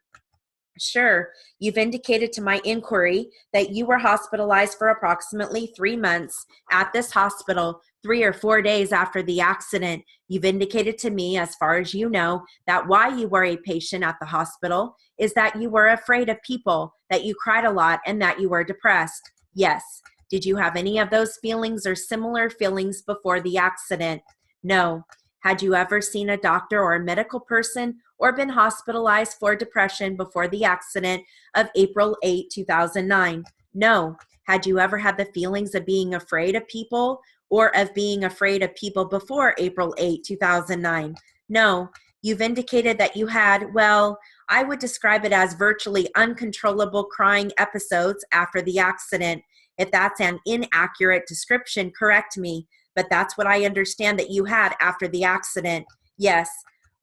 Sure. You've indicated to my inquiry that you were hospitalized for approximately 3 months at this hospital, 3 or 4 days after the accident. You've indicated to me, as far as you know, that why you were a patient at the hospital is that you were afraid of people, that you cried a lot, and that you were depressed. Yes. Did you have any of those feelings or similar feelings before the accident? No. Had you ever seen a doctor or a medical person or been hospitalized for depression before the accident of April 8, 2009? No. Had you ever had the feelings of being afraid of people or of being afraid of people before April 8, 2009? No. You've indicated that you had, well, I would describe it as virtually uncontrollable crying episodes after the accident. If that's an inaccurate description, correct me, but that's what I understand that you had after the accident. Yes.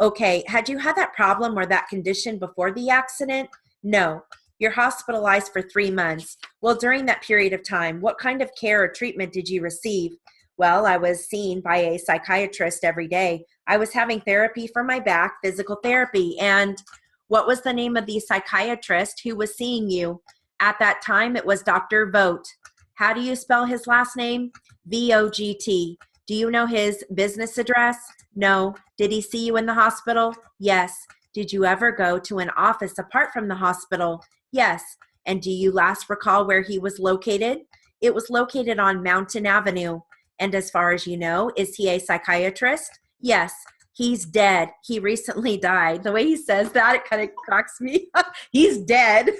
Okay, had you had that problem or that condition before the accident? No. You're hospitalized for 3 months. Well, during that period of time, what kind of care or treatment did you receive? Well, I was seen by a psychiatrist every day. I was having therapy for my back, physical therapy. And what was the name of the psychiatrist who was seeing you? At that time, it was Dr. Vogt. How do you spell his last name? V-O-G-T. Do you know his business address? No. Did he see you in the hospital? Yes. Did you ever go to an office apart from the hospital? Yes. And do you last recall where he was located? It was located on Mountain Avenue. And as far as you know, is he a psychiatrist? Yes, he's dead. He recently died. The way he says that, it kind of cracks me up. He's dead.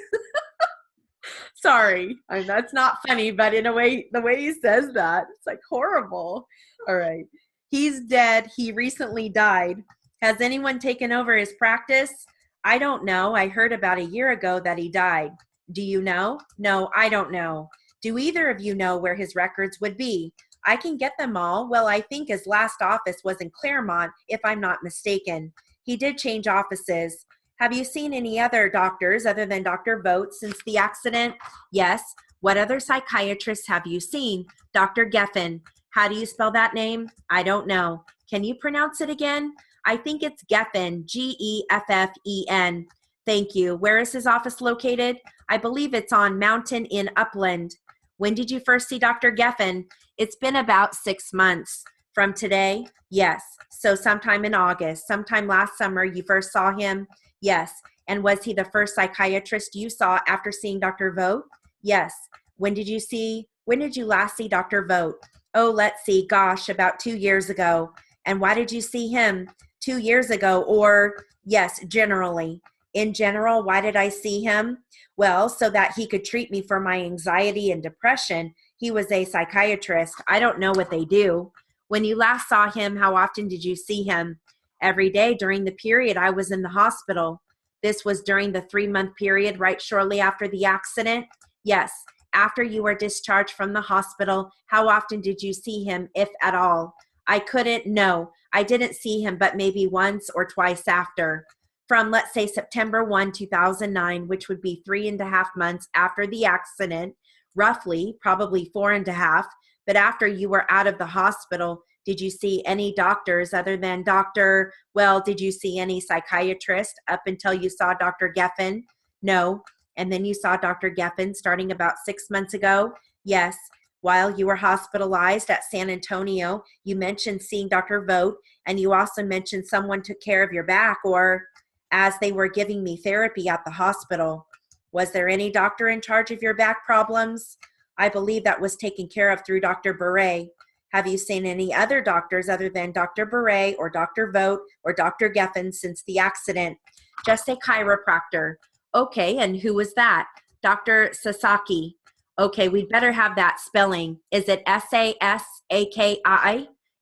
Sorry. I mean, that's not funny, but in a way, the way he says that, it's like horrible. All right. He's dead. He recently died. Has anyone taken over his practice? I don't know. I heard about a year ago that he died. Do you know? No, I don't know. Do either of you know where his records would be? I can get them all. Well, I think his last office was in Claremont, if I'm not mistaken. He did change offices. Have you seen any other doctors other than Dr. Vogt since the accident? Yes. What other psychiatrists have you seen? Dr. Geffen. How do you spell that name? I don't know. Can you pronounce it again? I think it's Geffen, Geffen. Thank you. Where is his office located? I believe it's on Mountain in Upland. When did you first see Dr. Geffen? It's been about 6 months. From today? Yes. So sometime in August, sometime last summer, you first saw him? Yes. And was he the first psychiatrist you saw after seeing Dr. Vogt? Yes. When did you last see Dr. Vogt? Oh, let's see. Gosh, about 2 years ago. And why did you see him 2 years ago? Or yes, generally. In general, why did I see him? Well, so that he could treat me for my anxiety and depression. He was a psychiatrist. I don't know what they do. When you last saw him, how often did you see him? Every day during the period I was in the hospital. This was during the 3-month period right shortly after the accident? Yes. After you were discharged from the hospital, how often did you see him, if at all? I couldn't, no. I didn't see him, but maybe once or twice after. From, let's say, September 1, 2009, which would be 3.5 months after the accident, roughly, probably 4.5, but after you were out of the hospital, did you see any doctors other than did you see any psychiatrist up until you saw Dr. Geffen? No. And then you saw Dr. Geffen starting about 6 months ago? Yes. While you were hospitalized at San Antonio, you mentioned seeing Dr. Vogt, and you also mentioned someone took care of your back, or as they were giving me therapy at the hospital. Was there any doctor in charge of your back problems? I believe that was taken care of through Dr. Beret. Have you seen any other doctors other than Dr. Beret or Dr. Vogt or Dr. Geffen since the accident? Just a chiropractor. Okay, and who was that? Dr. Sasaki. Okay, we'd better have that spelling. Is it Sasaki?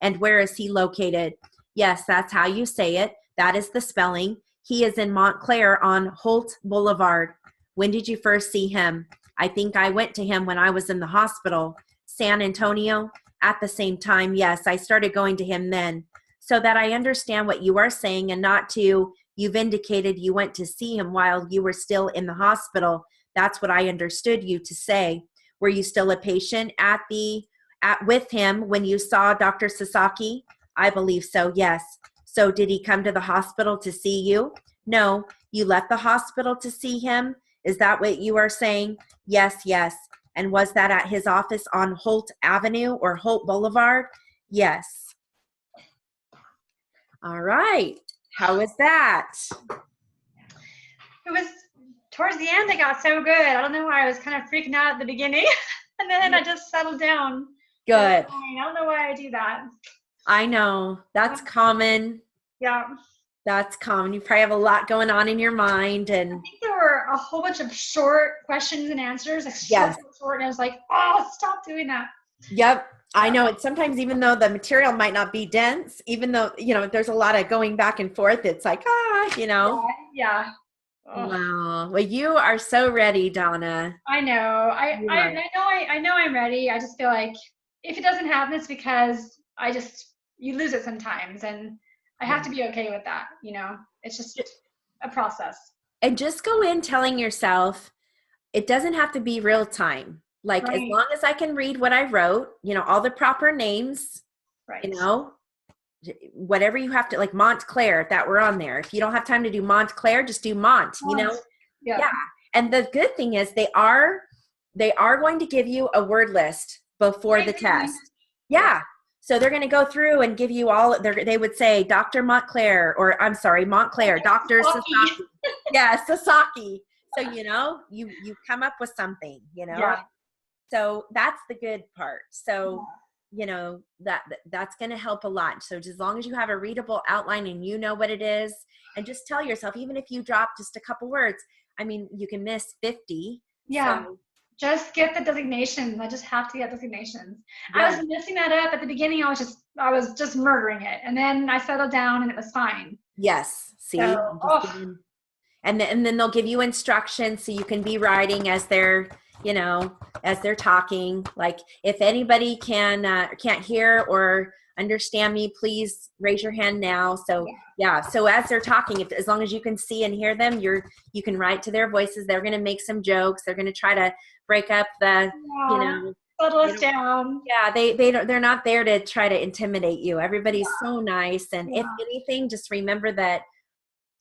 And where is he located? Yes, that's how you say it. That is the spelling. He is in Montclair on Holt Boulevard. When did you first see him? I think I went to him when I was in the hospital. San Antonio? At the same time, yes, I started going to him then. So that I understand what you are saying and not to, you've indicated you went to see him while you were still in the hospital. That's what I understood you to say. Were you still a patient with him when you saw Dr. Sasaki? I believe so, yes. So did he come to the hospital to see you? No, you left the hospital to see him? Is that what you are saying? Yes, yes. And was that at his office on Holt Avenue or Holt Boulevard? Yes. All right. How was that? It was towards the end, it got so good. I don't know why I was kind of freaking out at the beginning. And then I just settled down. Good. I don't know why I do that. I know. That's common. Yeah. That's common. You probably have a lot going on in your mind. I And think there were a whole bunch of short questions and answers, like yes. short, and I was like, oh, stop doing that. Yep. I know it. Sometimes even though the material might not be dense, even though, there's a lot of going back and forth, it's like, Yeah. Wow. Well, you are so ready, Donna. I know. I know I'm ready. I just feel like if it doesn't happen, it's because you lose it sometimes, and I have to be okay with that. It's just a process. And just go in telling yourself, it doesn't have to be real time. Like, as long as I can read what I wrote, all the proper names, right. Whatever you have to, like Montclair, that were on there. If you don't have time to do Montclair, just do Mont. Yeah. And the good thing is they are going to give you a word list before the test. Yeah. So they're going to go through and give you they would say Dr. Montclair, or I'm sorry, Montclair, Dr. Sasaki. Yeah, Sasaki. So, you come up with something, Yeah. So that's the good part. So you know, that's going to help a lot. So as long as you have a readable outline and you know what it is, and just tell yourself, even if you drop just a couple words, I mean, you can miss 50. Yeah. So Just get the designations. I just have to get designations. I yeah. was messing that up at the beginning. I was just murdering it. And then I settled down and it was fine. Yes. See, So, just oh, get in. And then they'll give you instructions so you can be writing as they're, you know, as they're talking. Like if anybody can't hear or understand me, please raise your hand now. So yeah, so as they're talking, if as long as you can see and hear them, you can write to their voices. They're going to make some jokes. They're going to try to break up the, you yeah, know, settle you us know, down. yeah, they're not there to try to intimidate you. Everybody's so nice, and if Yeah. anything, just remember that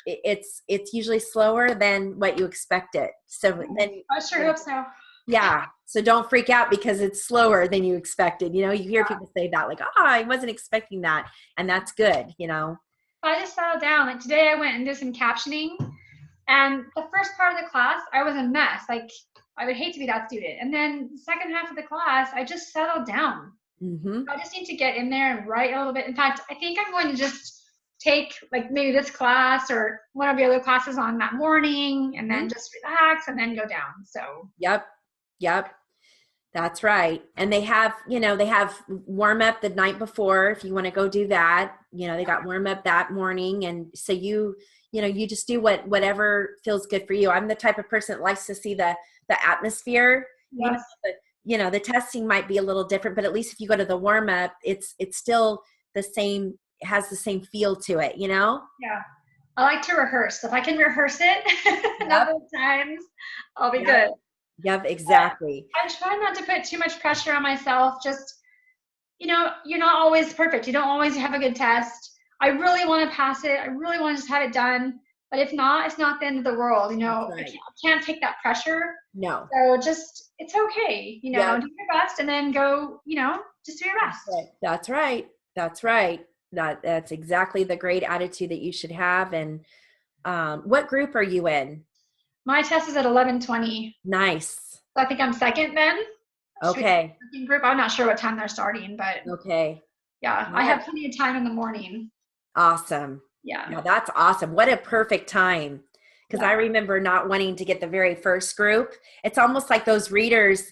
it's usually slower than what you expected. So then, I sure hope so. yeah. So don't freak out because it's slower than you expected. You know, you hear people say that like, "Oh, I wasn't expecting that," and that's good. You know. I just settled down. Like today, I went and did some captioning, and the first part of the class, I was a mess. Like I would hate to be that student. And then the second half of the class, I just settled down. Mm-hmm. I just need to get in there and write a little bit. In fact, I think I'm going to just take like maybe this class or one of the other classes on that morning and then just relax and then go down. So Yep. Yep. That's right. And they have, you know, they have warm up the night before if you want to go do that. You know, they got warm up that morning. And so you know, you just do whatever feels good for you. I'm the type of person that likes to see the atmosphere. Even yes. though you know, the testing might be a little different, but at least if you go to the warm up, it's still the same, it has the same feel to it, you know? Yeah. I like to rehearse. If I can rehearse it a Yep. number of times, I'll be Yep. good. Yep. Exactly. I try not to put too much pressure on myself. Just, you're not always perfect. You don't always have a good test. I really want to pass it. I really want to just have it done. But if not, it's not the end of the world. That's I right. can't take that pressure. No. So just, it's okay. Yep. Do your best and then go, just do your That's best. right. That's right. That's right. That's exactly the great attitude that you should have. And what group are you in? My test is at 11:20. Nice. So I think I'm second then. Should be Okay. second group. I'm not sure what time they're starting, but Okay. yeah, I What? have plenty of time in the morning. Awesome. Yeah. Yeah, that's awesome. What a perfect time. Because I Yeah. remember not wanting to get the very first group. It's almost like those readers,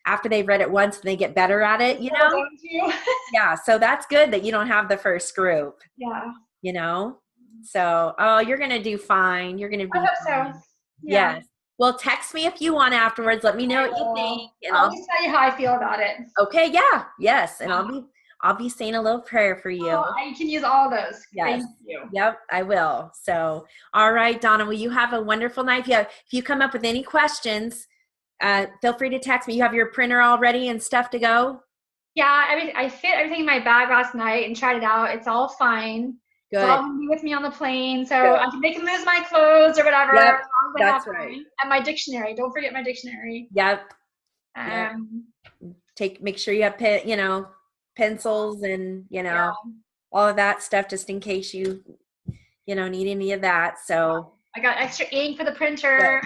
after they've read it once and they get better at it, you Settle know? down too. Yeah. So that's good that you don't have the first group, Yeah. you know? So, oh, you're going to do fine. You're going to I be hope so. fine. Yeah. Yes. Well, text me if you want afterwards. Let me know I what you think. will. And I'll just tell you how I feel about it. okay. Yeah. Yes. And I'll be saying a little prayer for you. Oh, I can use all those. Yes. Thank you. Yep, I will. So, all right, Donna, will you have a wonderful night? If you come up with any questions, feel free to text me. You have your printer all ready and stuff to go? Yeah, I fit everything in my bag last night and tried it out. It's all fine. It's all Good. gonna be with me on the plane, so Good. they can lose my clothes or whatever. Yep, As long as I have that's right. mine. And my dictionary. Don't forget my dictionary. Yep, yep. Um, Make sure you have pencils and, yeah, all of that stuff just in case you need any of that. So, I got extra ink for the good. printer.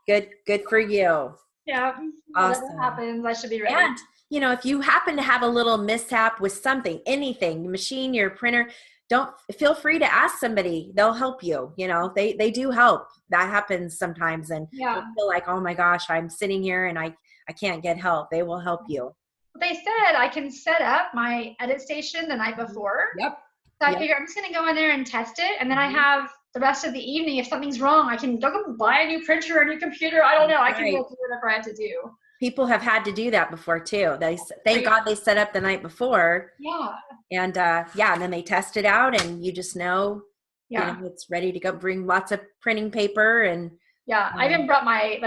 Good for you. Yeah, whatever Awesome. happens, I should be ready. And, if you happen to have a little mishap with something, anything, your machine, your printer, don't feel free to ask somebody. They'll help you. They do help. That happens sometimes. And Yeah. don't feel like, oh my gosh, I'm sitting here and I can't get help. They will help you. They said I can set up my edit station the night before. Yep. So I Yep. figure I'm just going to go in there and test it. And then I have the rest of the evening. If something's wrong, I can go buy a new printer or a new computer. I don't know. I can go do whatever I have to do. People have had to do that before too. Thank God they set up the night before. Yeah. And and then they test it out and you just know, it's ready to go. Bring lots of printing paper and yeah. I even brought my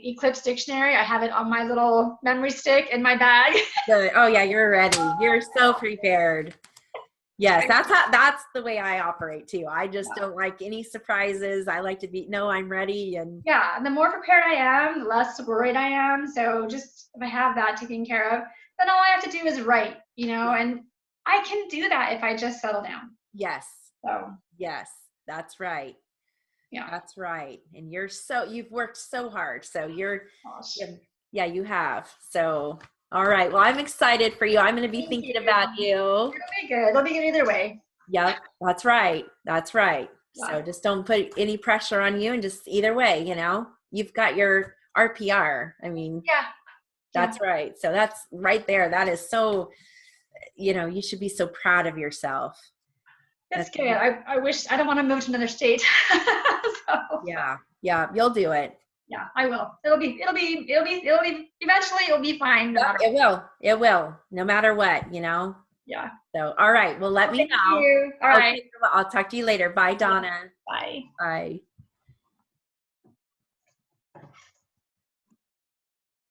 Eclipse dictionary. I have it on my little memory stick in my bag. good. Oh yeah, you're ready. You're so prepared. Yes, that's the way I operate too. I just don't like any surprises. I like to no, I'm ready. And yeah, and the more prepared I am, the less worried I am. So just if I have that taken care of, then all I have to do is write, and I can do that if I just settle down. Yes. So yes, that's right. Yeah. That's right. And you've worked so hard. So Gosh. yeah, you have. So All right. Well, I'm excited for you. I'm going to be Thank you. thinking about you. It'll be good. It'll be good either way. Yep. That's right. That's right. Yeah. So just don't put any pressure on you and just either way, you've got your RPR. I mean, Yeah. that's right. So that's right there. That is so, you should be so proud of yourself. That's good. I wish I don't want to move to another state. So Yeah. Yeah. You'll do it. yeah, I will. Eventually it'll be fine no Yep, matter it what. will. It will. No matter what. Yeah. So, all right. Well, let Well, me thank know. you. All right. Okay. I'll talk to you later. Bye, Yeah. Donna. Bye. Bye.